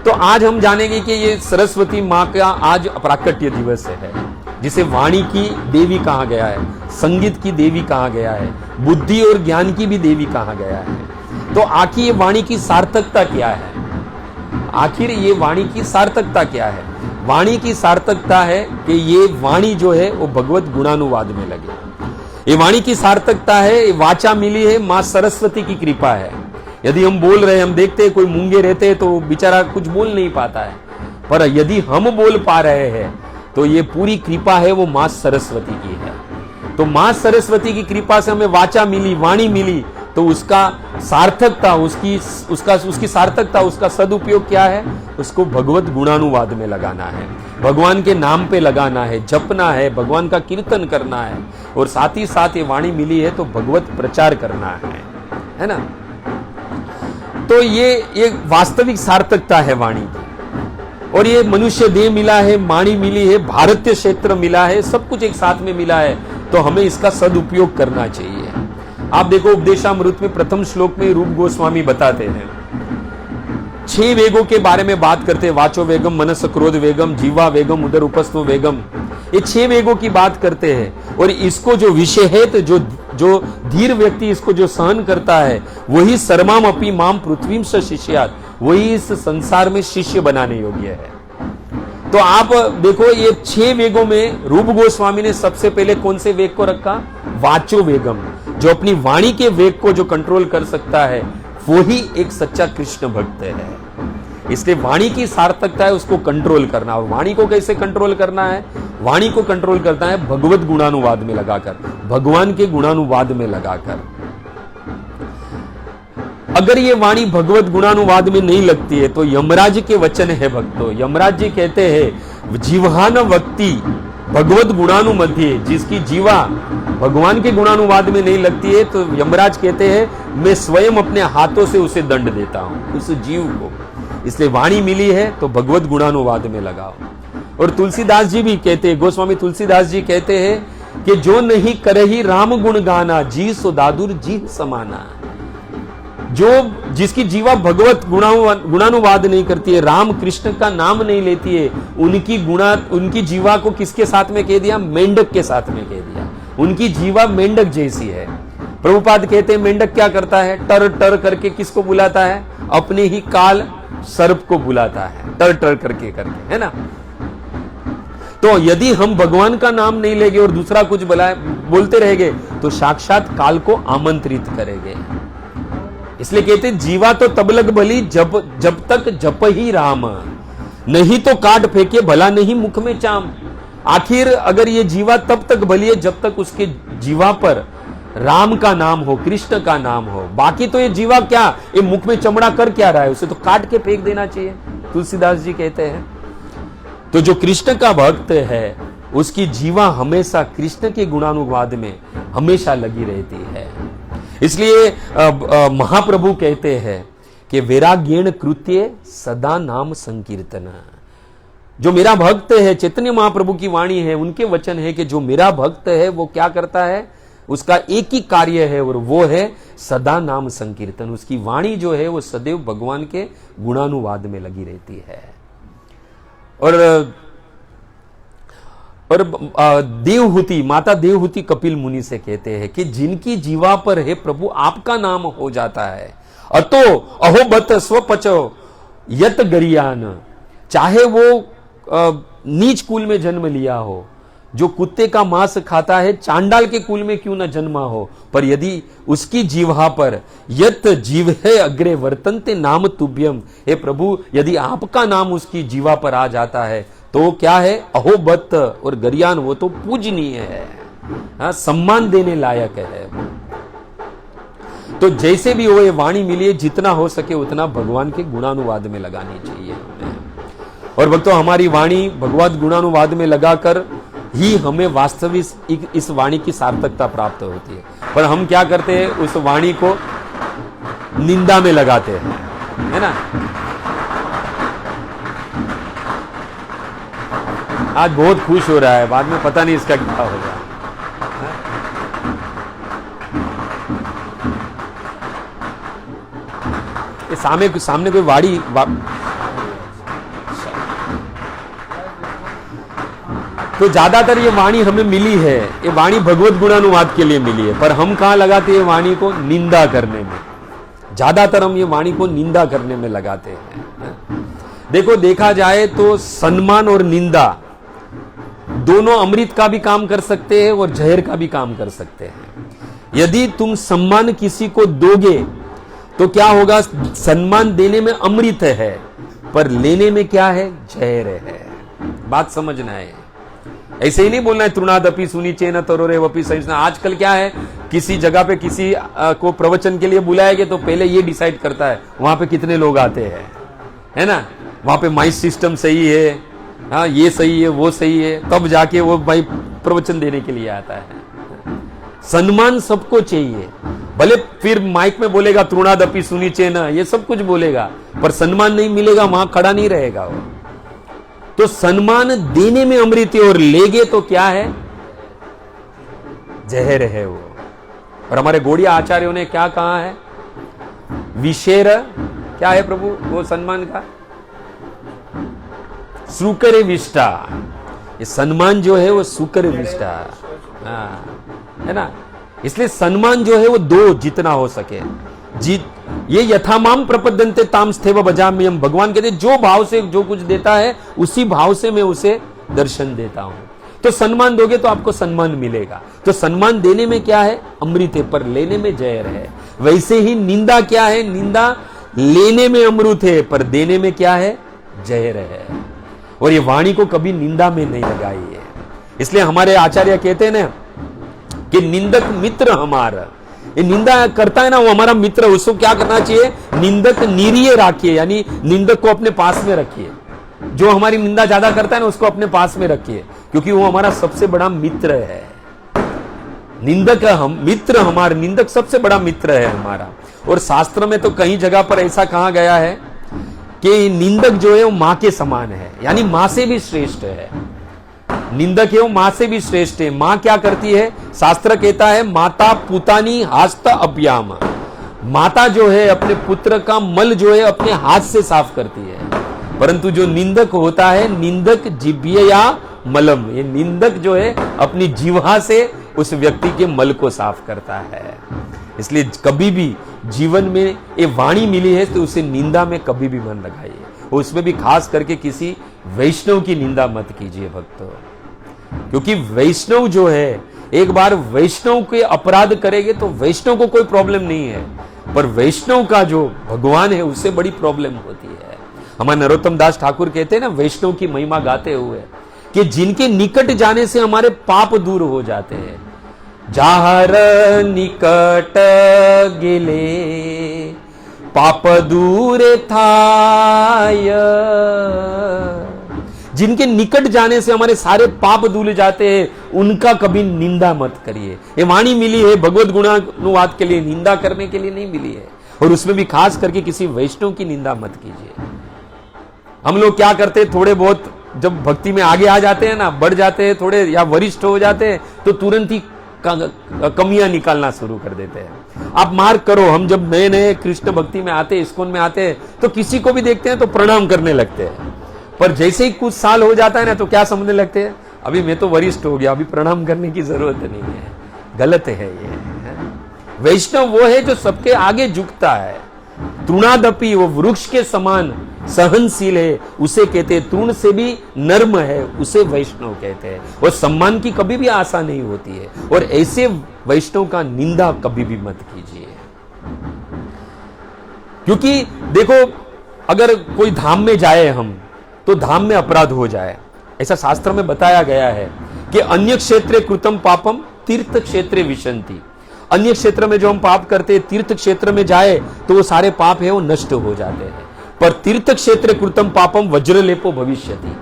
तो आज हम जानेंगे कि ये सरस्वती माँ का आज प्राकट्य दिवस है, जिसे वाणी की देवी कहा गया है, संगीत की देवी कहा गया है, बुद्धि और ज्ञान की भी देवी कहा गया है। तो आखिर ये वाणी की सार्थकता क्या है? आखिर ये वाणी की सार्थकता क्या है? वाणी की सार्थकता है कि ये वाणी जो है वो भगवत गुणानुवाद में लगे। ये वाणी की सार्थकता है, वाचा मिली है, मां सरस्वती की कृपा है। यदि हम बोल रहे हैं, हम देखते हैं कोई मूंगे रहते हैं तो बेचारा कुछ बोल नहीं पाता है, पर यदि हम बोल पा रहे हैं तो ये पूरी कृपा है वो मां सरस्वती की है। तो मां सरस्वती की कृपा से हमें वाचा मिली, वाणी मिली, तो उसका सार्थकता, उसकी सार्थकता, उसका सदुपयोग क्या है? उसको भगवत गुणानुवाद में लगाना है, भगवान के नाम पे लगाना है, जपना है, भगवान का कीर्तन करना है, और साथ ही साथ ये वाणी मिली है तो भगवत प्रचार करना है ना। तो ये वास्तविक सार्थकता है वाणी की। और ये मनुष्य देह मिला है, वाणी मिली है, भारतीय क्षेत्र मिला है, सब कुछ एक साथ में मिला है, तो हमें इसका सदुपयोग करना चाहिए। आप देखो उपदेशामृत में प्रथम श्लोक में रूप गोस्वामी बताते हैं, 6 वेगों के बारे में बात करते हैं, वाचो वेगम, मनस क्रोध वेगम, जीवा वेगम, उदर उपस्थ वेगम, ये 6 वेगों की बात करते हैं। और इसको जो विषय है, तो जो धीर व्यक्ति इसको जो सहन करता है, वही सर्वम अपि माम पृथ्वीम स शिष्यात्, वही इस संसार में शिष्य बनाने योग्य है। तो आप देखो ये 6 वेगों में रूप गोस्वामी ने सबसे पहले कौन से वेग को रखा? वाचो वेगम, जो अपनी वाणी के वेग को जो कंट्रोल कर सकता है, वो ही एक सच्चा कृष्ण भक्त है। इसलिए वाणी की सार्थकता है उसको कंट्रोल करना। और वाणी को कैसे कंट्रोल करना है? वाणी को कंट्रोल करना है भगवत गुणानुवाद में लगाकर, भगवान के गुणानुवाद में लगाकर। अगर ये वाणी भगवत गुणानुवाद में नहीं लगती है तो यमराज के वचन है भक्तों, यमराज जी कहते हैं जीवहान वक्ति भगवत गुणानुमध्ये, जिसकी जीवा भगवान के गुणानुवाद में नहीं लगती है तो यमराज कहते हैं मैं स्वयं अपने हाथों से उसे दंड देता हूं, उस जीव को। इसलिए वाणी मिली है तो भगवत गुणानुवाद में लगाओ। और तुलसीदास जी भी कहते हैं, गोस्वामी तुलसीदास जी कहते हैं कि जो नहीं करही राम गुण गाना, जी सो दादुर जी समाना। जो जिसकी जीवा भगवत गुणानुवाद नहीं करती है, राम कृष्ण का नाम नहीं लेती है, उनकी जीवा को किसके साथ में कह दिया? मेंढक के साथ में कह दिया। उनकी जीवा मेंढक जैसी है। प्रभुपाद कहते हैं मेंढक क्या करता है? टर टर करके किसको बुलाता है? अपने ही काल सर्प को बुलाता है, टर टर करके, है ना। तो यदि हम भगवान का नाम नहीं लेंगे और दूसरा कुछ बोलते रहेंगे तो साक्षात काल को आमंत्रित करेंगे। इसलिए कहते जीवा तो तब लग भली जब तक जप ही राम, नहीं तो काट फेंके भला नहीं मुख में चाम। आखिर अगर ये जीवा तब तक भली है जब तक उसके जीवा पर राम का नाम हो, कृष्ण का नाम हो। बाकी तो ये जीवा क्या, ये मुख में चमड़ा कर क्या रहा है? उसे तो काट के फेंक देना चाहिए, तुलसीदास जी कहते हैं। तो जो कृष्ण का भक्त है उसकी जीवा हमेशा कृष्ण के गुणानुवाद में हमेशा लगी रहती है। इसलिए महाप्रभु कहते हैं कि वैराग्येण कृत्ये सदा नाम संकीर्तन। जो मेरा भक्त है, चैतन्य महाप्रभु की वाणी है, उनके वचन है कि जो मेरा भक्त है वो क्या करता है? उसका एक ही कार्य है और वो है सदा नाम संकीर्तन। उसकी वाणी जो है वो सदैव भगवान के गुणानुवाद में लगी रहती है। और देवहूति, माता देवहूति कपिल मुनि से कहते हैं कि जिनकी जीवा पर है प्रभु आपका नाम हो जाता है, अतो अहो बत स्वपचो यत गरियान, चाहे वो नीच कुल में जन्म लिया हो, जो कुत्ते का मांस खाता है, चांडाल के कुल में क्यों न जन्मा हो, पर यदि उसकी जीवा पर यत जीव है अग्रे वर्तन्ते नाम तुभ्यम, हे प्रभु यदि आपका नाम उसकी जीवा पर आ जाता है तो क्या है? अहोबत और गरियान, वो तो पूजनीय है, सम्मान देने लायक है। तो जैसे भी हो ये वाणी मिली है, जितना हो सके उतना भगवान के गुणानुवाद में लगानी चाहिए। और भक्तों हमारी वाणी भगवत गुणानुवाद में लगाकर ही हमें वास्तविक इस वाणी की सार्थकता प्राप्त होती है। पर हम क्या करते हैं? उस वाणी को निंदा में लगाते हैं, है ना। आज बहुत खुश हो रहा है, बाद में पता नहीं इसका क्या होगा। सामने कोई वाणी तो ज्यादातर ये वाणी हमें मिली है, ये वाणी भगवत गुणानुवाद के लिए मिली है, पर हम कहां लगाते हैं वाणी को? निंदा करने में। ज्यादातर हम ये वाणी को निंदा करने में लगाते हैं। देखो देखा जाए तो सम्मान और निंदा दोनों अमृत का भी काम कर सकते हैं और जहर का भी काम कर सकते हैं। यदि तुम सम्मान किसी को दोगे तो क्या होगा? सम्मान देने में अमृत है पर लेने में क्या है? जहर है। बात समझना है। ऐसे ही नहीं बोलना है तृणादपि सुनिचेन तरोरे वपि सहिष्णुना। आजकल क्या है, किसी जगह पे किसी को प्रवचन के लिए बुलाया गया तो पहले ये डिसाइड करता है वहां पे कितने लोग आते हैं, है ना, वहां पे माइक सिस्टम सही है, हाँ ये सही है वो सही है, तब जाके वो भाई प्रवचन देने के लिए आता है। सम्मान सबको चाहिए, भले फिर माइक में बोलेगा तृणादपि सुनिचेन, ये सब कुछ बोलेगा, पर सम्मान नहीं मिलेगा, वहां खड़ा नहीं रहेगा वो। तो सम्मान देने में अमृत है, और लेगे तो क्या है, जहर है वो। और हमारे गौड़िया आचार्यों ने क्या कहा है, विशेर क्या है प्रभु वो सम्मान का, सुकर विष्टा। ये सम्मान जो है वो सुकर विष्टा, हाँ, है ना। इसलिए सम्मान जो है वो दो जितना हो सके। ये यथामाम प्रपद्यन्ते ताम स्थैव भजाम्यहम्। भगवान कहते जो भाव से जो कुछ देता है उसी भाव से मैं उसे दर्शन देता हूं। तो सम्मान दोगे तो आपको सम्मान मिलेगा। तो सम्मान देने में क्या है, अमृत है, पर लेने में जहर है। वैसे ही निंदा क्या है, निंदा लेने में अमृत है, पर देने में क्या है, जहर है। और ये वाणी को कभी निंदा में नहीं लगाई है। इसलिए हमारे आचार्य कहते हैं ना कि निंदक मित्र हमारा, ये निंदा करता है ना वो हमारा मित्र, उसको क्या करना चाहिए, निंदक निरीय रखिए, यानी निंदक को अपने पास में रखिए। जो हमारी निंदा ज्यादा करता है ना उसको अपने पास में रखिए, क्योंकि वो हमारा सबसे बड़ा मित्र है। निंदक हम मित्र, हमारा निंदक सबसे बड़ा मित्र है हमारा। और शास्त्र में तो कई जगह पर ऐसा कहा गया है कि निंदक जो है वो मां के समान है, यानी मां से भी श्रेष्ठ है। निंदक है वो मां से भी श्रेष्ठ है। मां क्या करती है, शास्त्र कहता है माता पुतानी हास्त अभ्याम। माता जो है अपने पुत्र का मल जो है अपने हाथ से साफ करती है, परंतु जो निंदक होता है, निंदक जिभ्यया मलम, ये निंदक जो है अपनी जीवा से उस व्यक्ति के मल को साफ करता है। इसलिए कभी भी जीवन में ये वाणी मिली है तो उसे निंदा में कभी भी मन लगाइए, और उसमें भी खास करके किसी वैष्णव की निंदा मत कीजिए भक्तों। क्योंकि वैष्णव जो है, एक बार वैष्णव के अपराध करेंगे तो वैष्णव को कोई प्रॉब्लम नहीं है, पर वैष्णव का जो भगवान है उससे बड़ी प्रॉब्लम होती है। हमारे नरोत्तम दास ठाकुर कहते हैं ना वैष्णव की महिमा गाते हुए कि जिनके निकट जाने से हमारे पाप दूर हो जाते हैं। जाहर निकट गेले पाप दूर थाय, जिनके निकट जाने से हमारे सारे पाप धुल जाते हैं, उनका कभी निंदा मत करिए। ये वाणी मिली है भगवत गुणानुवाद के लिए, निंदा करने के लिए नहीं मिली है। और उसमें भी खास करके किसी वैष्णव की निंदा मत कीजिए। हम लोग क्या करते हैं, थोड़े बहुत जब भक्ति में आगे आ जाते हैं ना, बढ़ जाते हैं थोड़े या वरिष्ठ हो जाते हैं, तो तुरंत ही कमियां निकालना शुरू कर देते हैं। आप मार्क करो, हम जब नए नए कृष्ण भक्ति में आते, इस्कॉन में आते हैं, तो किसी को भी देखते हैं तो प्रणाम करने लगते हैं, पर जैसे ही कुछ साल हो जाता है ना तो क्या समझने लगते हैं, अभी मैं तो वरिष्ठ हो गया, अभी प्रणाम करने की जरूरत नहीं है। गलत है ये। वैष्णव वो है जो सबके आगे झुकता है। तृणादपि, वो वृक्ष के समान सहनशील है, उसे कहते हैं। तृण से भी नर्म है, उसे वैष्णव कहते हैं। और सम्मान की कभी भी आशा नहीं होती है, और ऐसे वैष्णव का निंदा कभी भी मत कीजिए। क्योंकि देखो, अगर कोई धाम में जाए हम, तो धाम में अपराध हो जाए, ऐसा शास्त्र में बताया गया है कि अन्य क्षेत्रे कृतम पापम तीर्थ क्षेत्रे विशंति। अन्य क्षेत्र में जो हम पाप करते हैं, तीर्थ क्षेत्र में जाए तो वो सारे पाप है वो नष्ट हो जाते हैं। पर तीर्थ क्षेत्र कृतम पापम वज्रलेपो भविष्यति।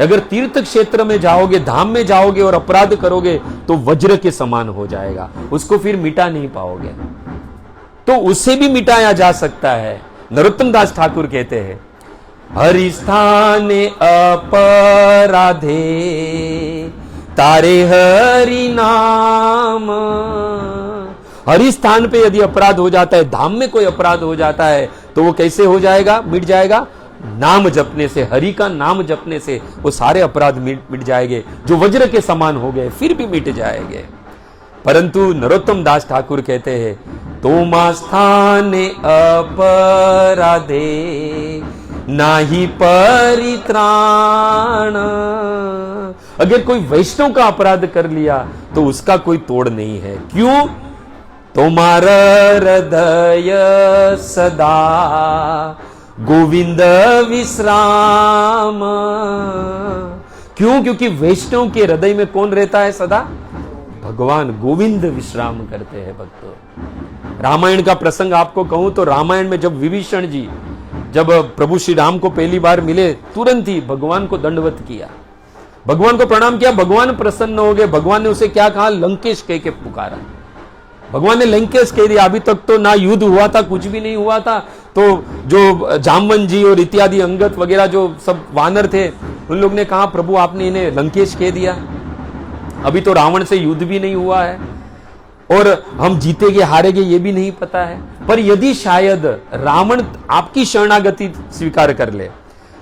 अगर तीर्थ क्षेत्र में जाओगे, धाम में जाओगे और अपराध करोगे तो वज्र के समान हो जाएगा, उसको फिर मिटा नहीं पाओगे। तो उसे भी मिटाया जा सकता है। नरोत्तम दास ठाकुर कहते हैं, हरि स्थाने अपराधे तारे हरि नाम। हरि स्थान पे यदि अपराध हो जाता है, धाम में कोई अपराध हो जाता है, तो वो कैसे हो जाएगा, मिट जाएगा, नाम जपने से, हरि का नाम जपने से वो सारे अपराध मिट जाएंगे, जो वज्र के समान हो गए फिर भी मिट जाएंगे। परंतु नरोत्तम दास ठाकुर कहते हैं, तोमा स्थाने अपराधे नाही परित्राण। अगर कोई वैष्णव का अपराध कर लिया तो उसका कोई तोड़ नहीं है। क्यों? तुम्हारा हृदय सदा गोविंद विश्राम। क्यों? क्योंकि वैष्णव के हृदय में कौन रहता है सदा? भगवान गोविंद विश्राम करते हैं भक्तों। रामायण का प्रसंग आपको कहूं तो रामायण में जब विभीषण जी जब प्रभु श्री राम को पहली बार मिले, तुरंत ही भगवान को दंडवत किया, भगवान को प्रणाम किया, भगवान प्रसन्न हो गए। भगवान ने उसे क्या कहा? लंकेश कह के पुकारा। भगवान ने लंकेश कह दिया। अभी तक तो ना युद्ध हुआ था, कुछ भी नहीं हुआ था। तो जो जामवन जी और इत्यादि अंगद वगैरह जो सब वानर थे, उन लोग ने कहा प्रभु आपने इन्हें लंकेश कह दिया, अभी तो रावण से युद्ध भी नहीं हुआ है और हम जीतेंगे हारेंगे ये भी नहीं पता है। पर यदि शायद रावण आपकी शरणागति स्वीकार कर ले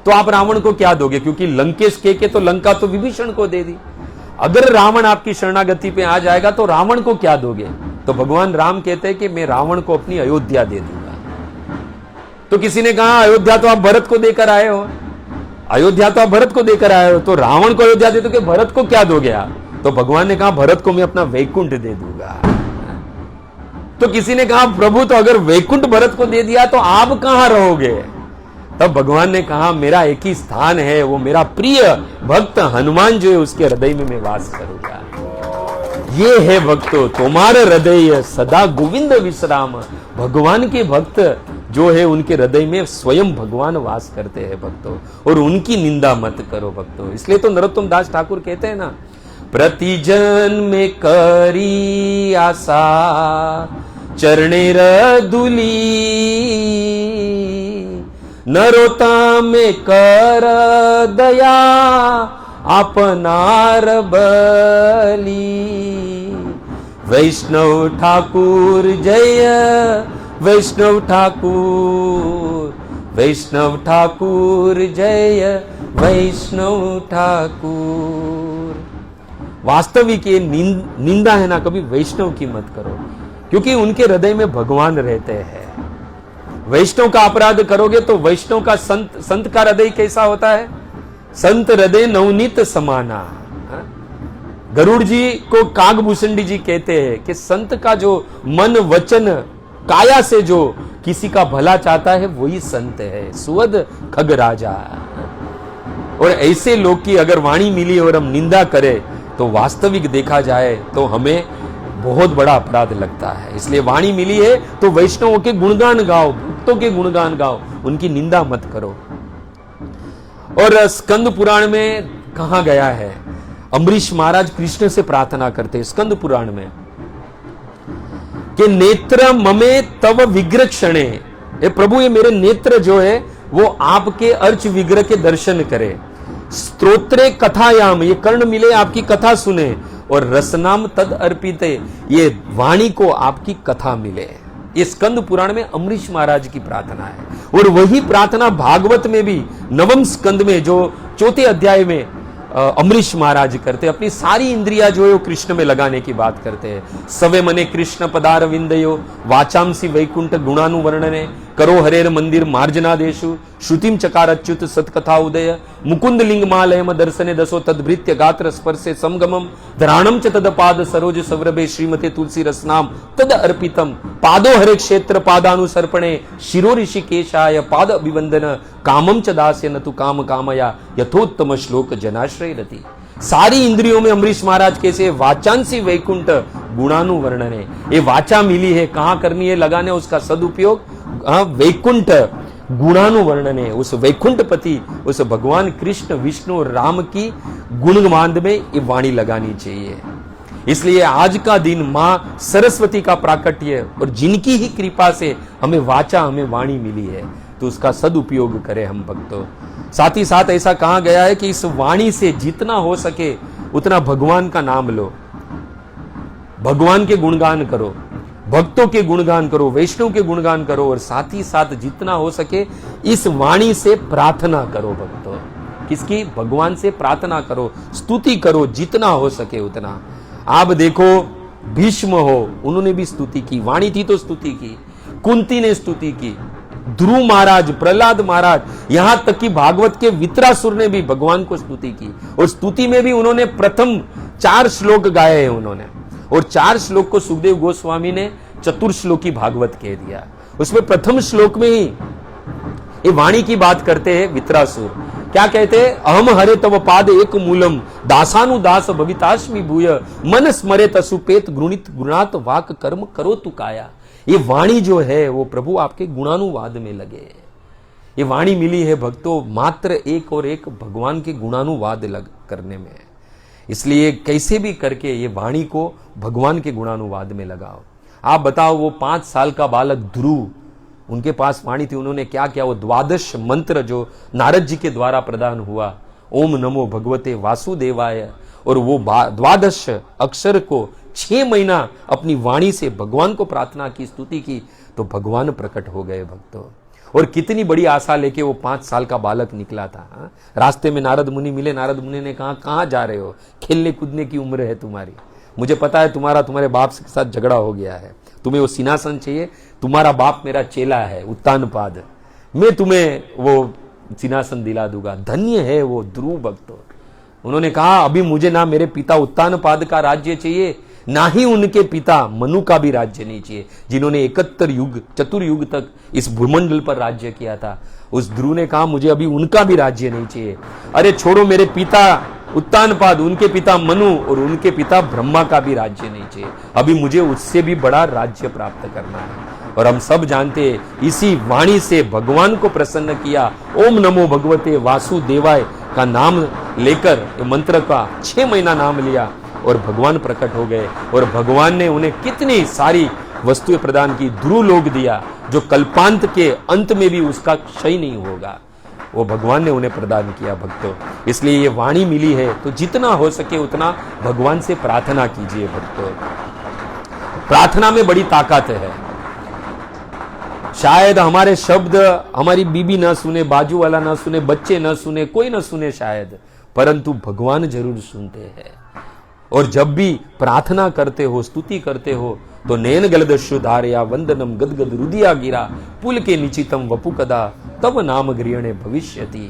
तो आप रावण को क्या दोगे? क्योंकि लंकेश के तो लंका तो विभीषण को दे दी। अगर रावण आपकी शरणागति पे आ जाएगा तो रावण को क्या दोगे? तो भगवान राम कहते हैं कि मैं रावण को अपनी अयोध्या दे दूंगा। तो किसी ने कहा अयोध्या तो आप भरत को देकर आए हो, अयोध्या तो आप भरत को देकर आए हो, तो रावण को अयोध्या दे दोगे, भरत को क्या दोगे आप? तो भगवान ने कहा भरत को मैं अपना वैकुंठ दे दूंगा। तो किसी ने कहा प्रभु तो अगर वैकुंठ भरत को दे दिया तो आप कहां रहोगे? तब भगवान ने कहा मेरा एक ही स्थान है, वो मेरा प्रिय भक्त हनुमान जो है उसके हृदय में मैं वास करूंगा। ये है भक्तों तुम्हारे हृदय सदा गोविंद विश्राम। भगवान के भक्त जो है उनके हृदय में स्वयं भगवान वास करते हैं भक्तों, और उनकी निंदा मत करो भक्तों। इसलिए तो नरोत्तम दास ठाकुर कहते हैं ना, प्रतिजन में करी आशा चरणेर धूली, नरोत्तम में कर दया अपनार बली। वैष्णव ठाकुर जय वैष्णव ठाकुर, वैष्णव ठाकुर जय वैष्णव ठाकुर। वास्तविक ये निंदा है ना, कभी वैष्णव की मत करो, क्योंकि उनके हृदय में भगवान रहते हैं। वैष्णव का अपराध करोगे तो वैष्णव का संत का हृदय कैसा होता है? संत हृदय नवनीत समाना। गरुड़ जी को कागभूषणी जी कहते हैं कि संत का जो मन वचन काया से जो किसी का भला चाहता है वही संत है, सुवद खग राजा। और ऐसे लोग की अगर वाणी मिली और हम निंदा करें तो वास्तविक देखा जाए तो हमें बहुत बड़ा अपराध लगता है। इसलिए वाणी मिली है तो वैष्णवों के गुणगान गाओ, भक्तों के गुणगान गाओ, उनकी निंदा मत करो। और स्कंद पुराण में कहा गया है, अम्बरीश महाराज कृष्ण से प्रार्थना करते हैं स्कंद पुराण में कि नेत्र ममे तव विग्रह क्षणे, ये प्रभु ये मेरे नेत्र जो है वो आपके अर्च विग्रह के दर्शन करे। स्तोत्रे कथायाम, ये कर्ण मिले आपकी कथा सुने, और रसनाम तद अर्पिते, ये वाणी को आपकी कथा मिले। ये स्कंद पुराण में अम्बरीश महाराज की प्रार्थना है। और वही प्रार्थना भागवत में भी नवम स्कंद में जो चौथे अध्याय में अम्बरीश महाराज करते, अपनी सारी इंद्रिया जो है वो कृष्ण में लगाने की बात करते हैं। सवे मने कृष्ण पदार विंदयो वाचांसी वैकुंठ गुणानुवर्णने, करो हरेर मंदिर मार्जनादेशु, श्रुतिम चकार अच्युत सत्कथा उदय, मुकुंद लिंग मालयम दर्शने दसो तद्भृत्य गात्र स्पर्शे समगमम, धराणम च तद पाद सरोज सवरभे श्रीमते तुलसी रसनाम तद अर्पितम, पादो हरे क्षेत्र पादानुसर्पणे, शिरो ऋषिकेशाय पाद अभिवंदन, कामम च दास्य न तु काम कामया, यथोत्तम श्लोक जनाश्रय रति। सारी इंद्रियों में अम्बरीश महाराज कैसे वाचांसी वैकुंठ गुणानुवर्णने, ये वाचा मिली है कहां करनी है, लगाने उसका सदुपयोग वैकुंठ गुणानुवर्णने, उस वैकुंठपति उस भगवान कृष्ण विष्णु राम की गुणगान में ये वाणी लगानी चाहिए। इसलिए आज का दिन मां सरस्वती का प्राकट्य, और जिनकी ही कृपा से हमें वाचा हमें वाणी मिली है, तो उसका सदुपयोग करें हम भक्तों। साथ ही साथ ऐसा कहा गया है कि इस वाणी से जितना हो सके उतना भगवान का नाम लो, भगवान के गुणगान करो, भक्तों के गुणगान करो, वैष्णव के गुणगान करो, और साथ ही साथ जितना हो सके इस वाणी से प्रार्थना करो भक्तों। किसकी? भगवान से प्रार्थना करो, स्तुति करो, जितना हो सके उतना। आप देखो भीष्म हो, उन्होंने भी स्तुति की, वाणी थी तो स्तुति की, कुंती ने स्तुति की, ध्रुव महाराज, प्रहलाद महाराज, यहां तक कि भागवत के वित्रासुर ने भी भगवान को स्तुति की, और स्तुति में भी उन्होंने प्रथम 4 श्लोक गाए हैं उन्होंने, और 4 श्लोक को सुखदेव गोस्वामी ने चतुर्श्लोकी भागवत कह दिया। उसमें प्रथम श्लोक में ही ये वाणी की बात करते हैं वित्रासुर क्या कहते हैं? अहम हरे तव पाद एक मूलम दासानुदास भवितास्मि भूय मन स्मरे तसुपेत गुणित गुणात वाक कर्म करो तु काया। ये वाणी जो है वो प्रभु आपके गुणानुवाद में लगे। ये वाणी मिली है भक्तों मात्र एक और एक भगवान के गुणानुवाद करने में। इसलिए कैसे भी करके ये वाणी को भगवान के गुणानुवाद में लगाओ। आप बताओ, वो 5 साल का बालक ध्रुव, उनके पास वाणी थी, उन्होंने क्या किया? वो 12 मंत्र जो नारद जी के द्वारा प्रदान हुआ, ओम नमो भगवते वासुदेवाय, और वो 12 अक्षर को 6 महीना अपनी वाणी से भगवान को प्रार्थना की, स्तुति की, तो भगवान प्रकट हो गए भक्तों। और कितनी बड़ी आशा लेके वो 5 साल का बालक निकला था। रास्ते में नारद मुनि मिले, नारद मुनि ने कहा, कहां जा रहे हो? खेलने कूदने की उम्र है तुम्हारी, मुझे पता है तुम्हारे बाप के साथ झगड़ा हो गया है, तुम्हें वो सिंहासन चाहिए, तुम्हारा बाप मेरा चेला है उत्तानपाद, मैं तुम्हें वो सिंहासन दिला दूंगा। धन्य है वो ध्रुव भक्तों। उन्होंने कहा, अभी मुझे ना मेरे पिता उत्तानपाद का राज्य चाहिए, ना ही उनके पिता मनु का भी राज्य नहीं चाहिए, जिन्होंने 71 चतुर्युग तक इस भूमंडल पर राज्य किया था। उस ध्रुव ने कहा, मुझे अभी उनका भी राज्य नहीं चाहिए। अरे छोड़ो, मेरे पिता उत्तानपाद, उनके पिता मनु और उनके पिता ब्रह्मा का भी राज्य नहीं चाहिए, अभी मुझे उससे भी बड़ा राज्य प्राप्त करना है। और हम सब जानते हैं, इसी वाणी से भगवान को प्रसन्न किया। ओम नमो भगवते वासुदेवाय का नाम लेकर, मंत्र का 6 महीना नाम लिया और भगवान प्रकट हो गए। और भगवान ने उन्हें कितनी सारी वस्तुएं प्रदान की, ध्रुव लोक दिया, जो कल्पांत के अंत में भी उसका क्षय नहीं होगा, वो भगवान ने उन्हें प्रदान किया भक्तों। इसलिए ये वाणी मिली है तो जितना हो सके उतना भगवान से प्रार्थना कीजिए भक्तों। प्रार्थना में बड़ी ताकत है। शायद हमारे शब्द हमारी बीबी ना सुने, बाजू वाला ना सुने, बच्चे ना सुने, कोई ना सुने शायद, परंतु भगवान जरूर सुनते हैं। और जब भी प्रार्थना करते हो, स्तुति करते हो, तो नयन गलदस्यु धारया वंदनम गदगद रुदिया गिरा पुल के निचितम वपु कदा तब नाम गृहणे भविष्यति।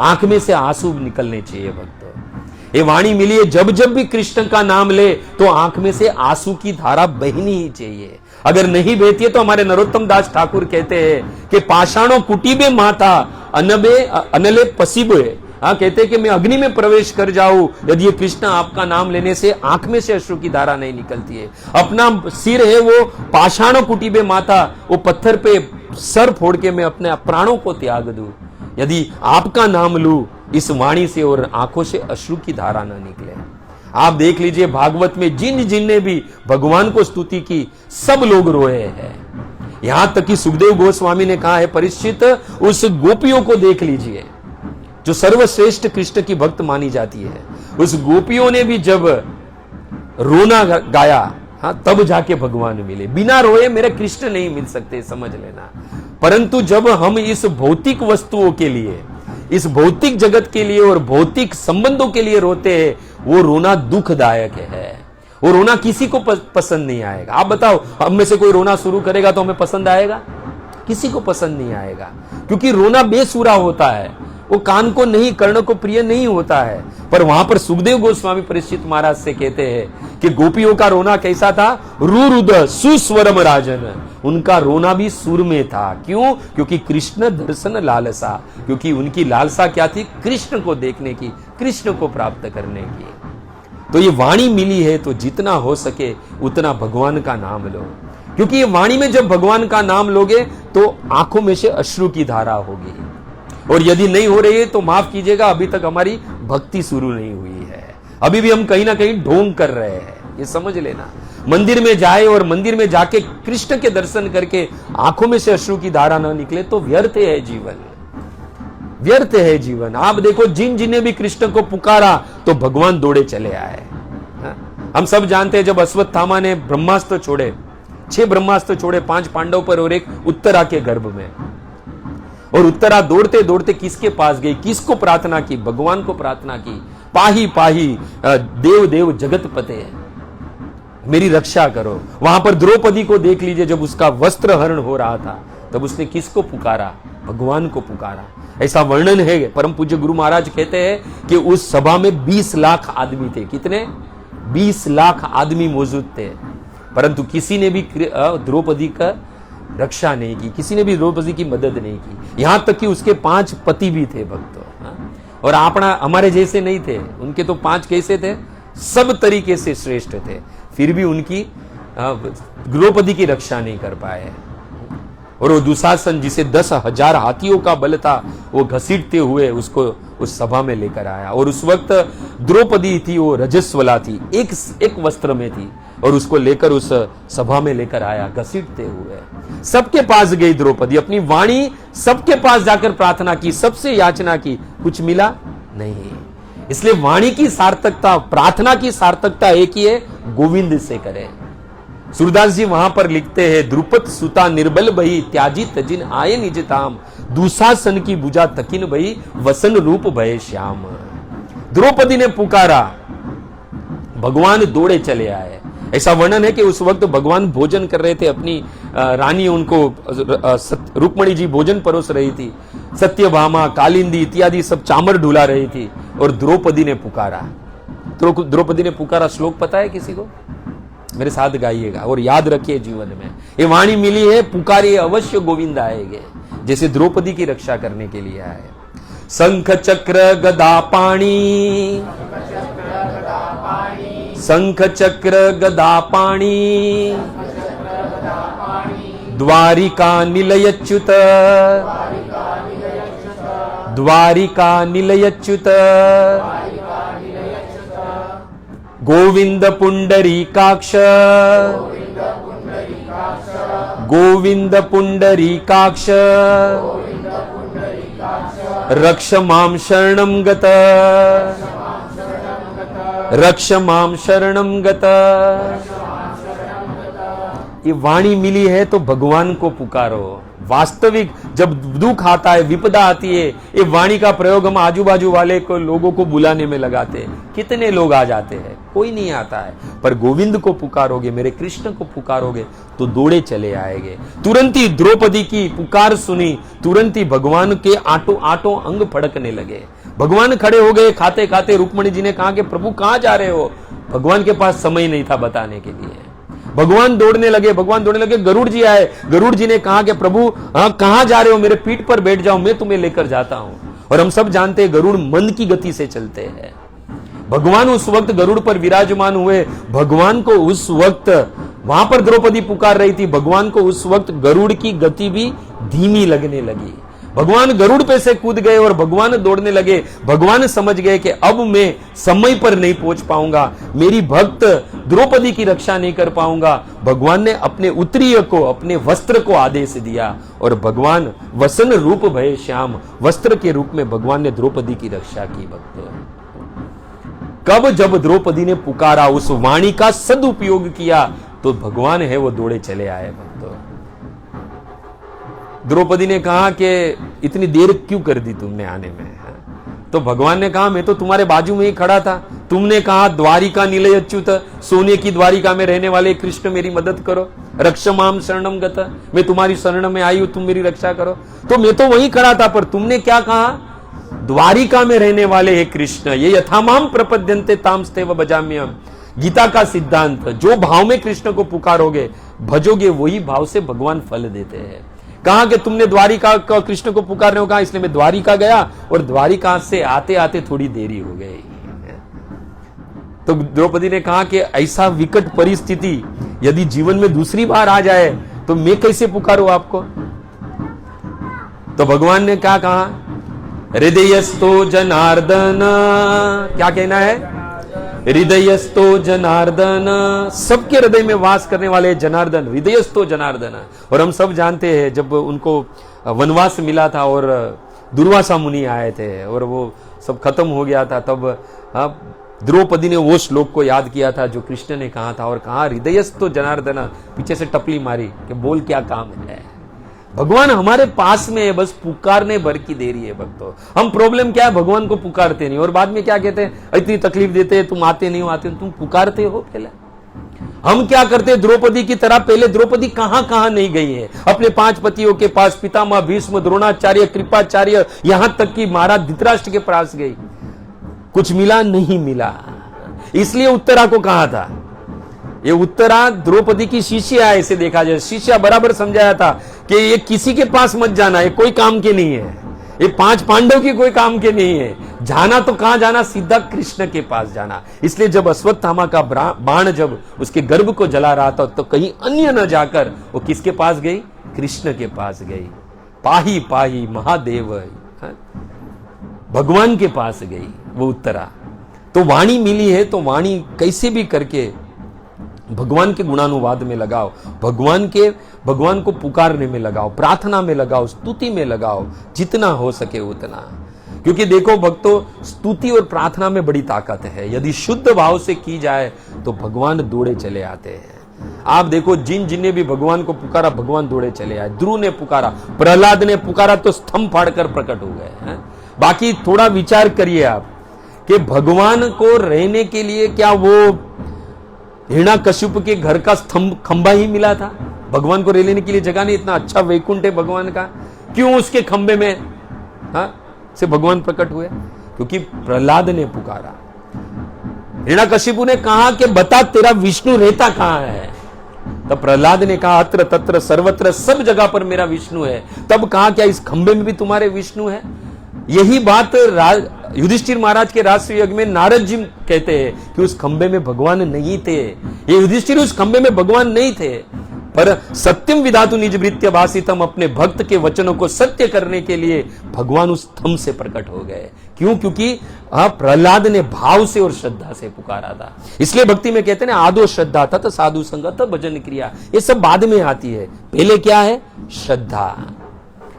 आंख में से आंसू निकलने चाहिए भक्तों। ये वाणी मिली है, जब जब भी कृष्ण का नाम ले तो आंख में से आंसू की धारा बहनी ही चाहिए। अगर नहीं बहती है तो हमारे नरोत्तम दास ठाकुर कहते हैं कि पाषाणों कुटीबे माता अनले पसीबे, कहते हैं कि मैं अग्नि में प्रवेश कर जाऊं यदि ये कृष्ण आपका नाम लेने से आंख में से अश्रु की धारा नहीं निकलती है। अपना सिर है वो पाषाणों कुटीबे माता, वो पत्थर पे सर फोड़ के मैं अपने प्राणों को त्याग दूं यदि आपका नाम लूं इस वाणी से और आंखों से अश्रु की धारा न निकले। आप देख लीजिए भागवत में जिन ने भी भगवान को स्तुति की सब लोग रोए हैं। यहां तक कि सुखदेव गोस्वामी ने कहा है, परीक्षित उस गोपियों को देख लीजिए जो सर्वश्रेष्ठ कृष्ण की भक्त मानी जाती है। उस गोपियों ने भी जब रोना गाया, तब जाके भगवान मिले। बिना रोए मेरे कृष्ण नहीं मिल सकते, समझ लेना। परंतु जब हम इस भौतिक वस्तुओं के लिए, इस भौतिक जगत के लिए और भौतिक संबंधों के लिए रोते हैं, वो रोना दुखदायक है। वो रोना किसी को पसंद नहीं आएगा। आप बताओ, हम में से कोई रोना शुरू करेगा तो हमें पसंद आएगा? किसी को पसंद नहीं आएगा, क्योंकि रोना बेसुरा होता है, वो कान को नहीं, कर्ण को प्रिय नहीं होता है। पर वहां पर सुखदेव गोस्वामी परीक्षित महाराज से कहते हैं कि गोपियों का रोना कैसा था? रुरुद सुस्वरम राजन, उनका रोना भी सुर में था। क्यों? क्योंकि कृष्ण दर्शन लालसा, क्योंकि उनकी लालसा क्या थी? कृष्ण को देखने की, कृष्ण को प्राप्त करने की। तो ये वाणी मिली है तो जितना हो सके उतना भगवान का नाम लो, क्योंकि ये वाणी में जब भगवान का नाम लोगे तो आंखों में से अश्रु की धारा होगी। और यदि नहीं हो रही है तो माफ कीजिएगा, अभी तक हमारी भक्ति शुरू नहीं हुई है, अभी भी हम कहीं ना कहीं ढोंग कर रहे हैं, ये समझ लेना। मंदिर में जाए और मंदिर में जाके कृष्ण के दर्शन करके आंखों में से अश्रु की धारा ना निकले तो व्यर्थ है जीवन, व्यर्थ है जीवन। आप देखो, जिन्हें भी कृष्ण को पुकारा तो भगवान दौड़े चले आए। हम सब जानते हैं, जब अश्वत्थामा ने ब्रह्मास्त्र छोड़े, 6 ब्रह्मास्त्र छोड़े, 5 पांडव पर और एक उत्तरा के गर्भ में, और उत्तरा दौड़ते दौड़ते किसके पास गई? किसको प्रार्थना की? भगवान को प्रार्थना की, पाही पाही देव देव जगत पते, मेरी रक्षा करो। वहां पर द्रौपदी को देख लीजिए, जब उसका वस्त्र हरण हो रहा था तब उसने किसको पुकारा? भगवान को पुकारा। ऐसा वर्णन है, परम पूज्य गुरु महाराज कहते हैं कि उस सभा में 20 लाख आदमी थे। कितने? 20 लाख आदमी मौजूद थे, परंतु किसी ने भी द्रौपदी का रक्षा नहीं की, किसी ने भी द्रौपदी की मदद नहीं की। यहां तक कि उसके 5 पति भी थे भक्तों। और अपना हमारे जैसे नहीं थे, उनके तो 5 कैसे थे, सब तरीके से श्रेष्ठ थे, फिर भी उनकी द्रौपदी की रक्षा नहीं कर पाए। और वो दुशासन जिसे 10,000 हाथियों का बल था, वो घसीटते हुए उसको उस सभा में लेकर आया। और उस वक्त द्रौपदी थी, वो रजस्वला थी, एक वस्त्र में थी, और उसको लेकर उस सभा में लेकर आया घसीटते हुए। सबके पास गई द्रौपदी, अपनी वाणी सबके पास जाकर प्रार्थना की, सबसे याचना की, कुछ मिला नहीं। इसलिए वाणी की सार्थकता, प्रार्थना की सार्थकता एक ही है, गोविंद से करें। सूरदास जी वहां पर लिखते हैं, द्रुपद सुता निर्बल भई त्याजी तजिन आए निज धाम, दुशासन की भुजा तकिन भई वसन रूप भय श्याम। द्रौपदी ने पुकारा, भगवान दौड़े चले आए। ऐसा वर्णन है कि उस वक्त भगवान भोजन कर रहे थे, अपनी रानी उनको रुक्मणी जी भोजन परोस रही थी, सत्यभामा कालिंदी इत्यादि सब चामर ढुला रही थी, और द्रौपदी ने पुकारा। द्रौपदी ने पुकारा श्लोक पता है किसी को? मेरे साथ गाइएगा और याद रखिए जीवन में। ये वाणी मिली है, पुकारिए अवश्य गोविंद आएंगे, जैसे द्रौपदी की रक्षा करने के लिए आए। शंख चक्र गदा पाणी, शंख चक्र गदा पाणी, द्वारिका निलयच्युत, द्वारिका निलयच्युत, गोविंद पुंडरीकाक्ष, गोविंद पुंडरीकाक्ष, रक्ष मां शरणं गत, रक्ष मां शरणं गत। ये वाणी मिली है तो भगवान को पुकारो। वास्तविक जब दुख आता है, विपदा आती है, ये वाणी का प्रयोग हम आजू बाजू वाले को लोगों को बुलाने में लगाते हैं। कितने लोग आ जाते हैं? कोई नहीं आता है। पर गोविंद को पुकारोगे, मेरे कृष्ण को पुकारोगे तो दौड़े चले आएंगे। तुरंत ही द्रौपदी की पुकार सुनी, तुरंत ही भगवान के आटो आटो अंग फड़कने लगे। भगवान खड़े हो गए। खाते खाते रुक्मणी जी ने कहा कि प्रभु कहां जा रहे हो? भगवान के पास समय नहीं था बताने के लिए। भगवान दौड़ने लगे, भगवान दौड़ने लगे। गरुड़ जी आए, गरुड़ जी ने कहा कि प्रभु कहां जा रहे हो? मेरे पीठ पर बैठ जाओ, मैं तुम्हें लेकर जाता हूं। और हम सब जानते हैं गरुड़ मंद की गति से चलते हैं। भगवान उस वक्त गरुड़ पर विराजमान हुए। भगवान को उस वक्त वहां पर द्रौपदी पुकार रही थी, भगवान को उस वक्त गरुड़ की गति भी धीमी लगने लगी। भगवान गरुड़ पे से कूद गए और भगवान दौड़ने लगे। भगवान समझ गए कि अब मैं समय पर नहीं पहुंच पाऊंगा, मेरी भक्त द्रौपदी की रक्षा नहीं कर पाऊंगा। भगवान ने अपने उत्तरीय को, अपने वस्त्र को आदेश दिया, और भगवान वसन रूप भय श्याम, वस्त्र के रूप में भगवान ने द्रौपदी की रक्षा की। भक्त कब? जब द्रौपदी ने पुकारा, उस वाणी का सदुपयोग किया, तो भगवान है वो दौड़े चले आए। भक्तों, द्रौपदी ने कहा कि इतनी देर क्यों कर दी तुमने आने में? तो भगवान ने कहा मैं तो तुम्हारे बाजू में ही खड़ा था। तुमने कहा द्वारिका निलय अच्युत, सोने की द्वारिका में रहने वाले कृष्ण मेरी मदद करो, रक्ष माम शरणम गत, मैं तुम्हारी शरण में आई हूं, तुम मेरी रक्षा करो। तो मैं तो वहीं खड़ा था, पर तुमने क्या कहा? द्वारिका में रहने वाले हे कृष्ण, ये यथामाम प्रपद्यन्ते तामस्तेव भजाम्यहम्। गीता का सिद्धांत, जो भाव में कृष्ण को पुकारोगे, भजोगे, वही भाव से भगवान फल देते हैं। कहा कि तुमने द्वारिका का कृष्ण को पुकारने को कहा, इसलिए मैं द्वारिका गया, और द्वारिका से आते आते थोड़ी देरी हो गई। तो द्रौपदी ने कहा कि ऐसा विकट परिस्थिति यदि जीवन में दूसरी बार आ जाए तो मैं कैसे पुकारूं आपको? तो भगवान ने क्या कहा? हृदयस्थो जनार्दन, क्या कहना है? हृदयस्थो जनार्दन, सबके हृदय में वास करने वाले जनार्दन, हृदयस्थो जनार्दन। और हम सब जानते हैं जब उनको वनवास मिला था और दुर्वासा मुनि आए थे और वो सब खत्म हो गया था, तब द्रौपदी ने वो श्लोक को याद किया था जो कृष्ण ने कहा था, और कहा हृदयस्थो जनार्दन, पीछे से टपली मारी कि बोल क्या काम है। भगवान हमारे पास में है, बस पुकारने भर की देरी है। भक्तों, हम प्रॉब्लम क्या है? भगवान को पुकारते नहीं, और बाद में क्या कहते हैं? इतनी तकलीफ देते हैं, तुम आते नहीं हो, आते हो, तुम पुकारते हो पहले। हम क्या करते हैं? द्रौपदी की तरह। पहले द्रौपदी कहां कहां नहीं गई है, अपने 5 पतियों के पास, पितामह भीष्म, द्रोणाचार्य, कृपाचार्य, यहां तक कि महाराज धृतराष्ट्र के पास गई। कुछ मिला? नहीं मिला। इसलिए उत्तरा को कहा था, ये उत्तरा द्रौपदी की शिष्या है, ऐसे देखा जाए। शिष्या बराबर समझाया था कि ये किसी के पास मत जाना, ये कोई काम के नहीं है। ये 5 पांडव की कोई काम के नहीं है। जाना तो कहां जाना, सीधा कृष्ण के पास जाना। इसलिए जब अश्वत्थामा का बाण जब उसके गर्भ को जला रहा था तो कहीं अन्य न जाकर वो किसके पास गई, कृष्ण के पास गई। पाही पाही महादेव, भगवान के पास गई, वो उत्तरा। तो वाणी मिली है तो वाणी कैसे भी करके भगवान के गुणानुवाद में लगाओ, भगवान को पुकारने में लगाओ, प्रार्थना में लगाओ, स्तुति में लगाओ, जितना हो सके उतना। क्योंकि देखो भक्तों, स्तुति और प्रार्थना में बड़ी ताकत है। यदि शुद्ध भाव से की जाए तो भगवान दौड़े चले आते हैं। आप देखो जिन भी भगवान को पुकारा, भगवान दौड़े चले आए। ध्रुव ने पुकारा, प्रहलाद ने पुकारा तो स्तंभ फाड़कर प्रकट हो गए। बाकी थोड़ा विचार करिए आप कि भगवान को रहने के लिए क्या वो हिरण्यकश्यप के घर का खंबा ही मिला था? भगवान को रह लेने के लिए जगह नहीं। इतना अच्छा वैकुंठ है भगवान का, क्यों उसके खंबे में से भगवान प्रकट हुए? क्योंकि प्रहलाद ने पुकारा। हिरण्यकश्यप ने कहा कि बता तेरा विष्णु रहता कहां है? तब प्रहलाद ने कहा अत्र तत्र सर्वत्र, सब जगह पर मेरा विष्णु है। तब कहा क्या इस खंबे में भी तुम्हारे विष्णु है? यही बात युधिष्ठिर महाराज के राष्ट्रीय यज्ञ में नारद जी कहते हैं कि उस खंबे में भगवान नहीं थे। ये युधिष्ठिर उस खंबे में भगवान नहीं थे, पर सत्यम विधातु निज भृत्य भाषितम, अपने भक्त के वचनों को सत्य करने के लिए भगवान उस स्तंभ से प्रकट हो गए। क्यों? क्योंकि प्रहलाद ने भाव से और श्रद्धा से पुकारा था। इसलिए भक्ति में कहते हैं ना, आदो श्रद्धा तत् साधु संगत भजन क्रिया। ये सब बाद में आती है, पहले क्या है? श्रद्धा।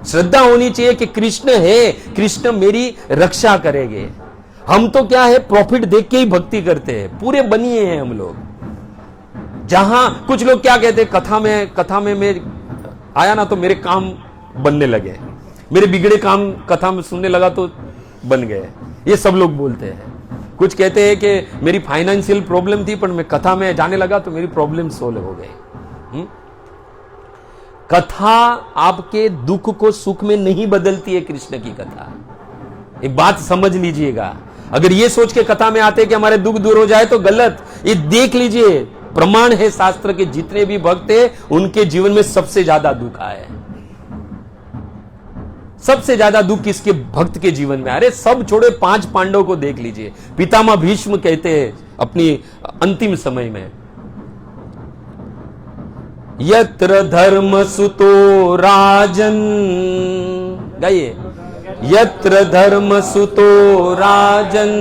श्रद्धा होनी चाहिए कि कृष्ण है, कृष्ण मेरी रक्षा करेंगे। हम तो क्या है, प्रॉफिट देख के ही भक्ति करते हैं, पूरे बनिए हैं हम लोग। जहां कुछ लोग क्या कहते हैं, कथा में मैं आया ना तो मेरे काम बनने लगे, मेरे बिगड़े काम कथा में सुनने लगा तो बन गए, ये सब लोग बोलते हैं। कुछ कहते हैं कि मेरी फाइनेंशियल प्रॉब्लम थी पर मैं कथा में जाने लगा तो मेरी प्रॉब्लम सोल्व हो गई। कथा आपके दुख को सुख में नहीं बदलती है। कृष्ण की कथा, एक बात समझ लीजिएगा। अगर ये सोच के कथा में आते कि हमारे दुख दूर हो जाए तो गलत। ये देख लीजिए, प्रमाण है शास्त्र के, जितने भी भक्त हैं उनके जीवन में सबसे ज्यादा दुख आया है। सबसे ज्यादा दुख किसके? भक्त के जीवन में। अरे सब छोड़े, 5 पांडव को देख लीजिए। पितामह भीष्म कहते हैं अपनी अंतिम समय में, यत्र धर्म सुतो राजन, गाइए, यत्र धर्म सुतो राजन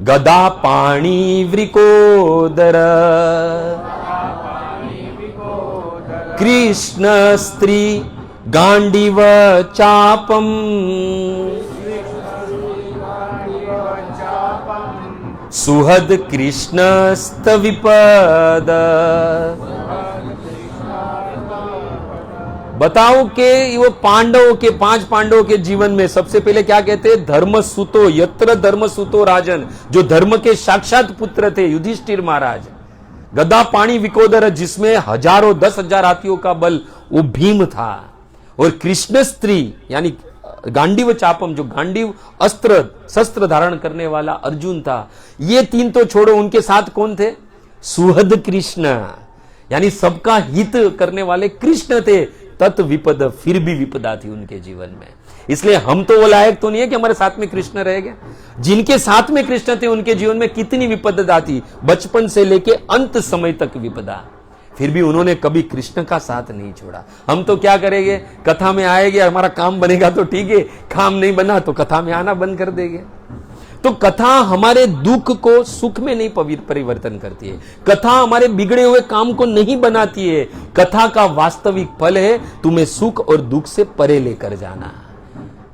गदा पाणी वृकोदर, कृष्ण स्त्री गांडीव चापम, सुहद कृष्णस्तविपद। बताओ कि वो पांडवों के 5 पांडवों के जीवन में सबसे पहले क्या कहते हैं? धर्म सुतो, यत्र धर्म सुतो राजन, जो धर्म के साक्षात पुत्र थे युधिष्ठिर महाराज। गदा पाणी विकोदर, जिसमें हजारों 10,000 हाथियों का बल, वो भीम था। और कृष्ण स्त्री यानी गांडीव चापम, जो गांडीव अस्त्र शस्त्र धारण करने वाला अर्जुन था। ये 3 तो छोड़ो, उनके साथ कौन थे? सुहद कृष्ण, यानी सबका हित करने वाले कृष्ण थे। तत् विपद, फिर भी विपदा थी उनके जीवन में। इसलिए हम तो वो लायक तो नहीं है कि हमारे साथ में कृष्ण रहेंगे। जिनके साथ में कृष्ण थे उनके जीवन में कितनी विपदा थी, बचपन से लेके अंत समय तक विपदा, फिर भी उन्होंने कभी कृष्ण का साथ नहीं छोड़ा। हम तो क्या करेंगे, कथा में आएंगे, हमारा काम बनेगा तो ठीक है, काम नहीं बना तो कथा में आना बंद कर देंगे। तो कथा हमारे दुख को सुख में नहीं परिवर्तन करती है। कथा हमारे बिगड़े हुए काम को नहीं बनाती है। कथा का वास्तविक फल है तुम्हें सुख और दुख से परे लेकर जाना।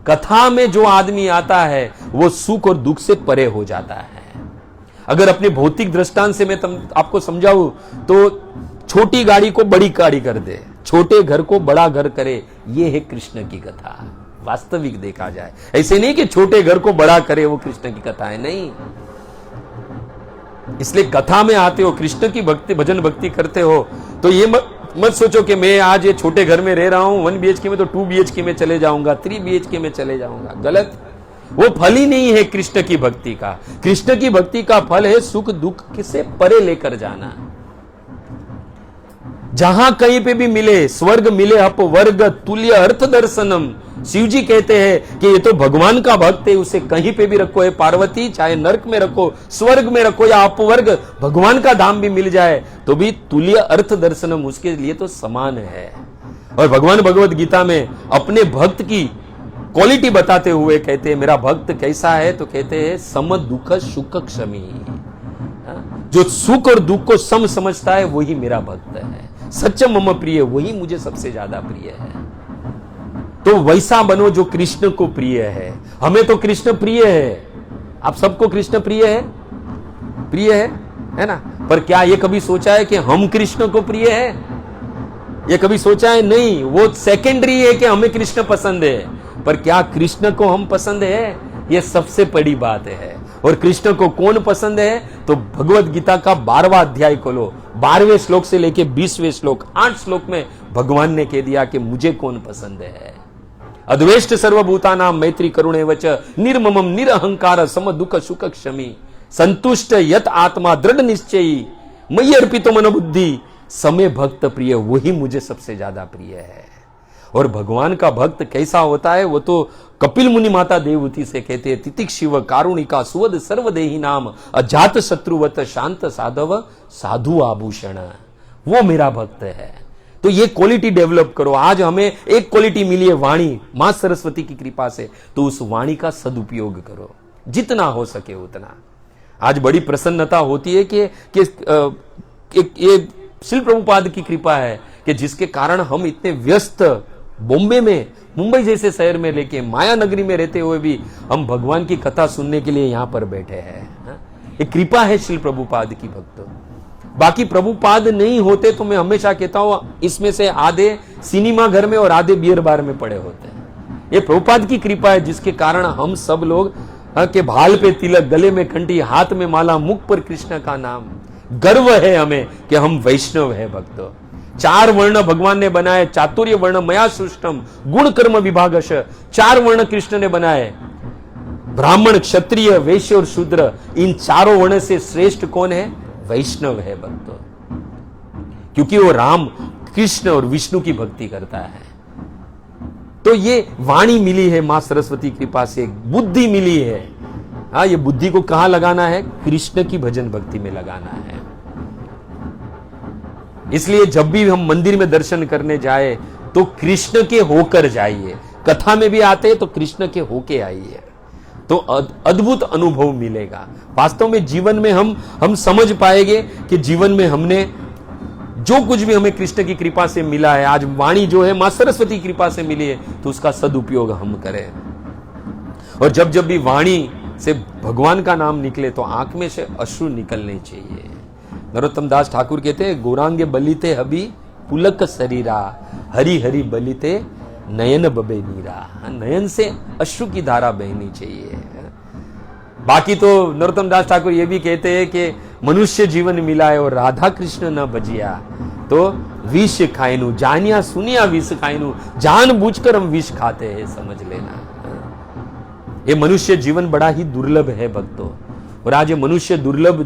कथा में जो आदमी आता है वो सुख और दुख से परे हो जाता है। अगर अपने भौतिक दृष्टांत से मैं आपको समझाऊं तो छोटी गाड़ी को बड़ी गाड़ी कर दे, छोटे घर को बड़ा घर करे, ये है कृष्ण की कथा। वास्तविक देखा जाए, ऐसे नहीं कि छोटे घर को बड़ा करे वो कृष्ण की कथा है, नहीं। इसलिए कथा में आते हो, कृष्ण की भक्ति भजन भक्ति करते हो तो ये मत सोचो कि मैं आज ये छोटे घर में रह रहा हूं 1 BHK में तो 2 BHK में चले जाऊंगा, 3 BHK में चले जाऊंगा। गलत, वो फल ही नहीं है कृष्ण की भक्ति का। कृष्ण की भक्ति का फल है सुख दुख से परे लेकर जाना। जहां कहीं पे भी मिले, स्वर्ग मिले अपवर्ग तुल्य अर्थ दर्शनम, शिव जी कहते हैं कि ये तो भगवान का भक्त है, उसे कहीं पे भी रखो, है पार्वती, चाहे नरक में रखो, स्वर्ग में रखो या अपवर्ग, भगवान का धाम भी मिल जाए तो भी तुल्य अर्थ दर्शनम उसके लिए तो समान है। और भगवान भगवत गीता में अपने भक्त की क्वालिटी बताते हुए कहते हैं मेरा भक्त कैसा है, तो कहते हैं सम दुख सुख क्षमी, जो सुख और दुख को सम समझता है वही मेरा भक्त है। सच्च मम प्रिय, वही मुझे सबसे ज्यादा प्रिय है। तो वैसा बनो जो कृष्ण को प्रिय है। हमें तो कृष्ण प्रिय है, आप सबको कृष्ण प्रिय है ना? पर क्या ये कभी सोचा है कि हम कृष्ण को प्रिय है? ये कभी सोचा है? नहीं, वो सेकेंडरी है कि हमें कृष्ण पसंद है, पर क्या कृष्ण को हम पसंद है, ये सबसे बड़ी बात है। और कृष्ण को कौन पसंद है? तो भगवत गीता का 12वां अध्याय खोलो, 12वें श्लोक से लेके 20वें श्लोक, 8 श्लोक में भगवान ने कह दिया कि मुझे कौन पसंद है। अद्वेष्ट सर्वभूतानां मैत्री करुणेवच निर्ममम निरहंकार सम दुख सुख क्षमी संतुष्ट यत आत्मा दृढ़ निश्चयी मयि अर्पितो मनोबुद्धि समय भक्त प्रिय, वही मुझे सबसे ज्यादा प्रिय है। और भगवान का भक्त कैसा होता है वो तो कपिल मुनि माता देवहूति से कहते हैं, तितिक शिव कारुणिका सुवद सर्वदेही नाम अजात शत्रुवत शांत साधव साधु आभूषण, वो मेरा भक्त है। तो ये क्वालिटी डेवलप करो। आज हमें एक क्वालिटी मिली है वाणी, मां सरस्वती की कृपा से, तो उस वाणी का सदुपयोग करो जितना हो सके उतना। आज बड़ी प्रसन्नता होती है कि ये श्रील प्रभुपाद की कृपा है कि जिसके कारण हम इतने व्यस्त बॉम्बे में, मुंबई जैसे शहर में लेके माया नगरी में रहते हुए भी हम भगवान की कथा सुनने के लिए यहां पर बैठे हैं। ये कृपा है श्रील प्रभुपाद की भक्तों। बाकी प्रभुपाद नहीं होते तो मैं हमेशा कहता हूं इसमें से आधे सिनेमा घर में और आधे बियर बार में पड़े होते हैं। ये प्रभुपाद की कृपा है जिसके कारण हम सब लोग के भाल पे तिलक, गले में कंठी, हाथ में माला, मुख पर कृष्ण का नाम, गर्व है हमें कि हम वैष्णव है भक्तों। 4 वर्ण भगवान ने बनाए, चातुर्य वर्ण मया सृष्टम गुण कर्म विभागश, 4 वर्ण कृष्ण ने बनाए, ब्राह्मण, क्षत्रिय, वैश्य और शूद्र। इन चारों वर्ण से श्रेष्ठ कौन है? वैष्णव है भक्तों, क्योंकि वो राम, कृष्ण और विष्णु की भक्ति करता है। तो ये वाणी मिली है मां सरस्वती कृपा से, बुद्धि मिली है। हाँ, ये बुद्धि को कहां लगाना है? कृष्ण की भजन भक्ति में लगाना है। इसलिए जब भी हम मंदिर में दर्शन करने जाए तो कृष्ण के होकर जाइए। कथा में भी आते तो कृष्ण के होके आइए, तो अद्भुत अनुभव मिलेगा। वास्तव में जीवन में हम समझ पाएंगे कि जीवन में हमने जो कुछ भी हमें कृष्ण की कृपा से मिला है, आज वाणी जो है मां सरस्वती की कृपा से मिली है, तो उसका सदुपयोग हम करें। और जब जब भी वाणी से भगवान का नाम निकले तो आंख में से अश्रु निकलने चाहिए। नरोत्तम दास ठाकुर कहते हैं, गौरांगे बलिते हबी पुलक शरीरा, हरि हरि बलिते नयन बबे नीरा। नयन से अश्रु की धारा बहनी चाहिए। बाकी तो नरोत्तम दास ठाकुर ये भी कहते हैं कि मनुष्य जीवन मिला है और राधा कृष्ण न बजिया तो विष खाइनु, जानिया सुनिया विष खाइनु, जान बूझकर हम विष खाते हैं, समझ लेना। ये मनुष्य जीवन बड़ा ही दुर्लभ है भक्तों। और आज ये मनुष्य दुर्लभ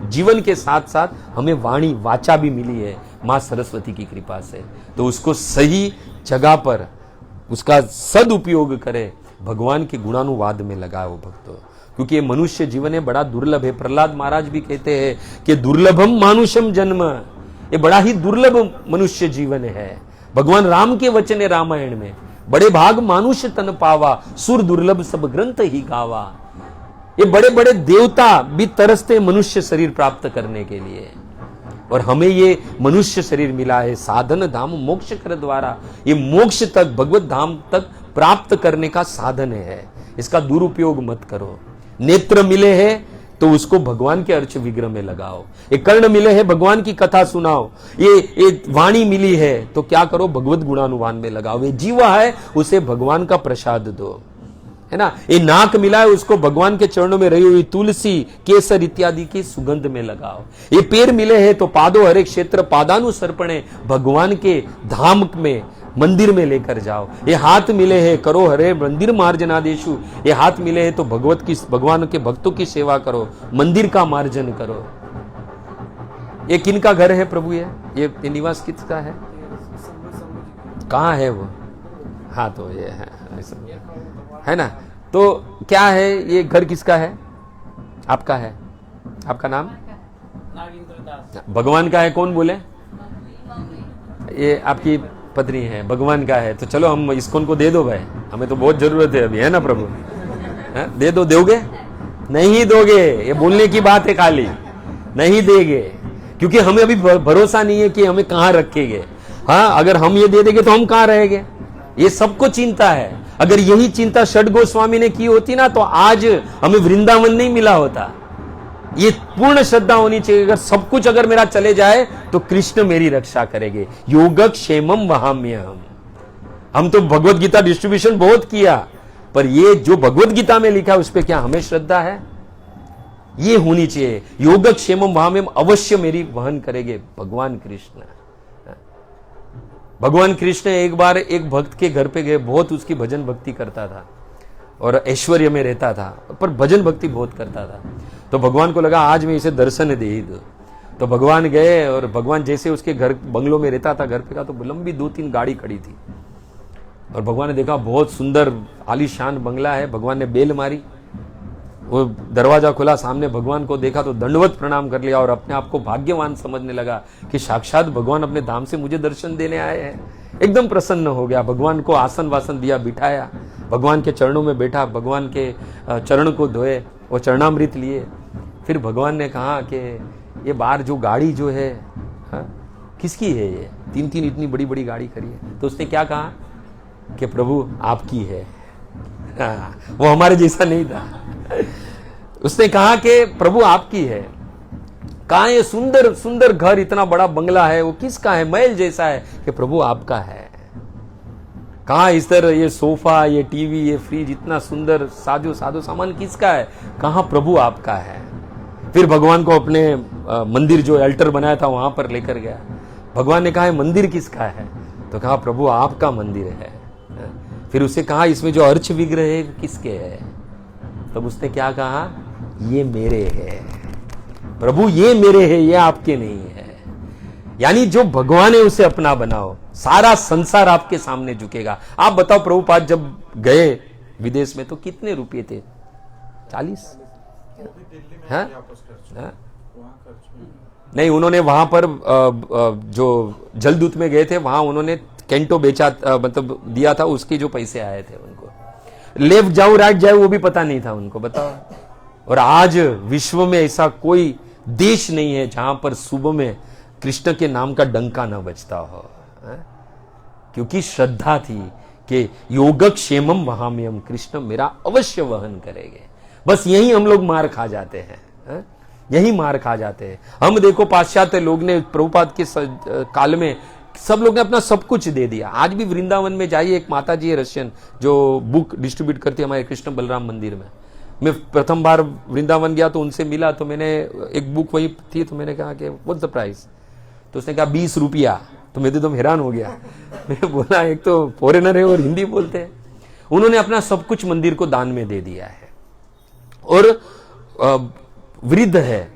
जीवन के साथ साथ हमें वाणी, वाचा भी मिली है मां सरस्वती की कृपा से, तो उसको सही जगह पर उसका सदुपयोग करे, भगवान के गुणानुवाद में लगाओ भक्तों, क्योंकि ये मनुष्य जीवन है बड़ा दुर्लभ है। प्रहलाद महाराज भी कहते हैं कि दुर्लभम मानुषम जन्म, ये बड़ा ही दुर्लभ मनुष्य जीवन है। भगवान राम के वचन है रामायण में, बड़े भाग मानुष्य तन पावा, सुर दुर्लभ सब ग्रंथ ही गावा। ये बड़े बड़े देवता भी तरसते मनुष्य शरीर प्राप्त करने के लिए, और हमें ये मनुष्य शरीर मिला है साधन धाम मोक्ष कर द्वारा। ये मोक्ष तक, भगवत धाम तक प्राप्त करने का साधन है, इसका दुरुपयोग मत करो। नेत्र मिले हैं तो उसको भगवान के अर्च विग्रह में लगाओ। ये कर्ण मिले हैं, भगवान की कथा सुनाओ। ये वाणी मिली है तो क्या करो? भगवत गुणानुवाद में लगाओ। ये जीवा है, उसे भगवान का प्रसाद दो, है ना। ये नाक मिला है, उसको भगवान के चरणों में रही हुई तुलसी, केसर इत्यादि की सुगंध में लगाओ। ये पैर मिले हैं तो पादो हरे क्षेत्र पादानुसर्पणे, भगवान के धाम में, मंदिर में लेकर जाओ। ये हाथ मिले हैं, करो हरे मंदिर मार्जनादेशु, ये हाथ मिले हैं तो भगवान के भक्तों की सेवा करो, मंदिर का मार्जन करो। ये किनका घर है प्रभु? ये निवास किसका है? कहाँ है वो? हाँ, तो ये है। है ना। तो क्या है ये घर किसका है? आपका है। आपका नाम? भगवान का है। कौन बोले? ये आपकी पत्नी है, भगवान का है। तो चलो हम इस्कॉन को दे दो भाई, हमें तो बहुत जरूरत है अभी, है ना प्रभु? है? दे दो। दोगे? नहीं दोगे, ये बोलने की बात है खाली, नहीं देंगे, क्योंकि हमें अभी भरोसा नहीं है कि हमें कहां रखेंगे। हाँ, अगर हम ये दे देंगे तो हम कहां रहेंगे? ये सबको चिंता है। अगर यही चिंता षड गोस्वामी ने की होती ना, तो आज हमें वृंदावन नहीं मिला होता। ये पूर्ण श्रद्धा होनी चाहिए। अगर सब कुछ अगर मेरा चले जाए तो कृष्ण मेरी रक्षा करेंगे। योगक्षेमम वहाम्यहम्। हम तो भगवत गीता डिस्ट्रीब्यूशन बहुत किया, पर ये जो भगवत गीता में लिखा है उस पर क्या हमें श्रद्धा है? ये होनी चाहिए। योगक्षेमम वहाम्यहम् अवश्य मेरी वहन करेंगे भगवान कृष्ण। भगवान कृष्ण एक बार एक भक्त के घर पे गए, बहुत उसकी भजन भक्ति करता था और ऐश्वर्य में रहता था, पर भजन भक्ति बहुत करता था। तो भगवान को लगा आज मैं इसे दर्शन दे ही दो। तो भगवान गए और भगवान जैसे उसके घर बंगलों में रहता था, घर पे का तो लंबी 2-3 गाड़ी खड़ी थी और भगवान ने देखा बहुत सुंदर आलीशान बंगला है। भगवान ने बेल मारी, वो दरवाजा खुला, सामने भगवान को देखा तो दंडवत प्रणाम कर लिया और अपने आप को भाग्यवान समझने लगा कि साक्षात भगवान अपने धाम से मुझे दर्शन देने आए हैं। एकदम प्रसन्न हो गया। भगवान को आसन वासन दिया, बिठाया, भगवान के चरणों में बैठा, भगवान के चरण को धोए और चरणामृत लिए। फिर भगवान ने कहा कि ये बाहर जो गाड़ी जो है, किसकी है? ये 3-3 इतनी बड़ी बड़ी गाड़ी खड़ी है। तो उसने क्या कहा कि प्रभु आपकी है। वो हमारे जैसा नहीं था। उसने कहा कि प्रभु आपकी है। कहा ये सुंदर सुंदर घर, इतना बड़ा बंगला है, वो किसका है? महल जैसा है। कि प्रभु आपका है। कहा इस तरह ये सोफा, ये टीवी, ये फ्रिज, इतना सुंदर साजो सामान किसका है? कहा प्रभु आपका है। फिर भगवान को अपने मंदिर जो अल्टर बनाया था वहां पर लेकर गया। भगवान ने कहा मंदिर किसका है? तो कहा प्रभु आपका मंदिर है। फिर उसे कहा इसमें जो अर्च विग्रह है किसके है? तब उसने क्या कहा? ये मेरे है प्रभु, ये मेरे है, ये आपके नहीं है। यानी जो भगवान है उसे अपना बनाओ, सारा संसार आपके सामने झुकेगा। आप बताओ प्रभुपाद जब गए विदेश में तो कितने रुपए थे? 40? हाँ? नहीं, उन्होंने वहां पर जो जलदूत में गए थे वहां उन्होंने कैंटो बेचा, मतलब दिया था, उसके जो पैसे आए थे उनको। लेफ्ट जाऊं राइट जाऊं वो भी पता नहीं था उनको, बताओ। और आज विश्व में ऐसा कोई देश नहीं है जहां पर सुबह में कृष्ण के नाम का डंका न बजता हो, क्योंकि श्रद्धा थी कि योगक्षेमम वहाम्यहम्, कृष्ण मेरा अवश्य वहन करेंगे। बस यही हम लोग मार खा जाते हैं, यही मार खा जाते हैं। हम देखो पाश्चात्य लोग ने प्रभुपाद के काल में सब लोग ने अपना सब कुछ दे दिया। आज भी वृंदावन में जाइए, एक माता जी है रशियन जो बुक डिस्ट्रीब्यूट करती है हमारे कृष्ण बलराम मंदिर में। मैं प्रथम बार वृंदावन गया तो उनसे मिला, तो मैंने एक बुक वही थी, तो मैंने कहा कि व्हाट्स द प्राइस? तो उसने कहा 20 रुपया। तो मैं तो हैरान हो गया। मैं बोला एक तो फॉरेनर है और हिंदी बोलते हैं। उन्होंने अपना सब कुछ मंदिर को दान में दे दिया है और वृद्ध है।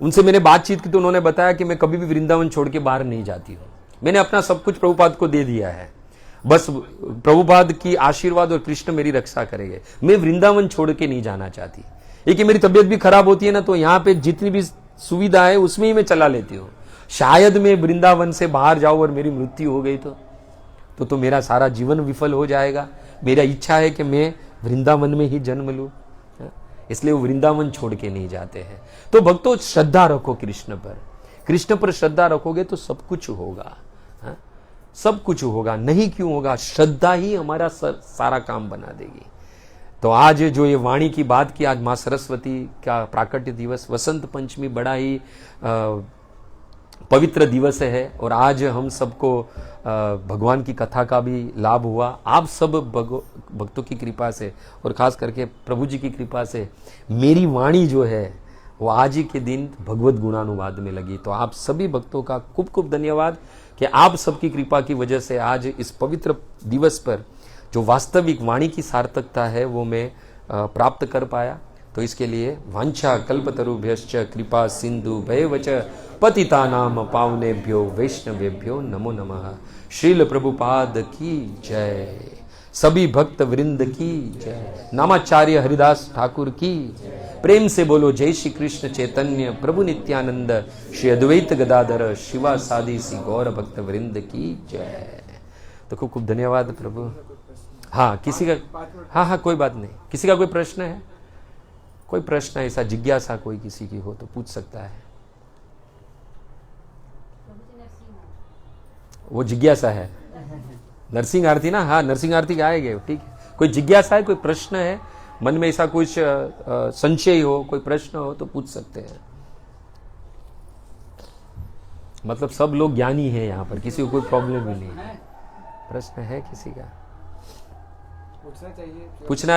उनसे मैंने बातचीत की तो उन्होंने बताया कि मैं कभी भी वृंदावन छोड़ के बाहर नहीं जाती हूँ, मैंने अपना सब कुछ प्रभुपाद को दे दिया है, बस प्रभुपाद की आशीर्वाद और कृष्ण मेरी रक्षा करेंगे। मैं वृंदावन छोड़ के नहीं जाना चाहती। एक मेरी तबीयत भी खराब होती है ना, तो यहाँ पे जितनी भी सुविधा है उसमें ही मैं चला लेती हूँ। शायद मैं वृंदावन से बाहर जाऊं और मेरी मृत्यु हो गई तो मेरा सारा जीवन विफल हो जाएगा। मेरा इच्छा है कि मैं वृंदावन में ही जन्म लूं, इसलिए वो वृंदावन छोड़ के नहीं जाते हैं। तो भक्तों श्रद्धा रखो कृष्ण पर। कृष्ण पर श्रद्धा रखोगे तो सब कुछ होगा, सब कुछ होगा। नहीं क्यों होगा? श्रद्धा ही हमारा सारा काम बना देगी। तो आज जो ये वाणी की बात की, आज माँ सरस्वती का प्राकट्य दिवस, वसंत पंचमी बड़ा ही पवित्र दिवस है और आज हम सबको भगवान की कथा का भी लाभ हुआ। आप सब भक्तों की कृपा से और खास करके प्रभु जी की कृपा से मेरी वाणी जो है वो आज ही के दिन भगवत गुणानुवाद में लगी। तो आप सभी भक्तों का खूब खूब धन्यवाद कि आप सबकी कृपा की वजह से आज इस पवित्र दिवस पर जो वास्तविक वाणी की सार्थकता है वो मैं प्राप्त कर पाया। तो इसके लिए वांछा कल्पतरुभ्यश्च कृपा सिंधु भयवच पतितानाम पावनेभ्यो वैष्णवेभ्यो नमो नमः। श्रील प्रभुपाद की जय। सभी भक्त वृंद की जय। नामाचार्य हरिदास ठाकुर की। प्रेम से बोलो जय श्री कृष्ण चैतन्य प्रभु नित्यानंद श्री अद्वैत गदाधर शिवा सादी सी गौर भक्त वृंद की जय। तो खूब खूब धन्यवाद प्रभु। हाँ किसी का, हाँ कोई बात नहीं, किसी का कोई प्रश्न है, कोई प्रश्न ऐसा जिज्ञासा कोई किसी की हो तो पूछ सकता है। वो जिज्ञासा है, नरसिंह आरती ना, हाँ नरसिंह आरती आएंगे, ठीक है। कोई जिज्ञासा है, कोई प्रश्न है मन में, ऐसा कुछ संशय हो, कोई प्रश्न हो तो पूछ सकते हैं। मतलब सब लोग ज्ञानी हैं यहाँ पर, किसी को कोई प्रॉब्लम ही नहीं है। प्रश्न है किसी का? पूछना चाहिए, पूछना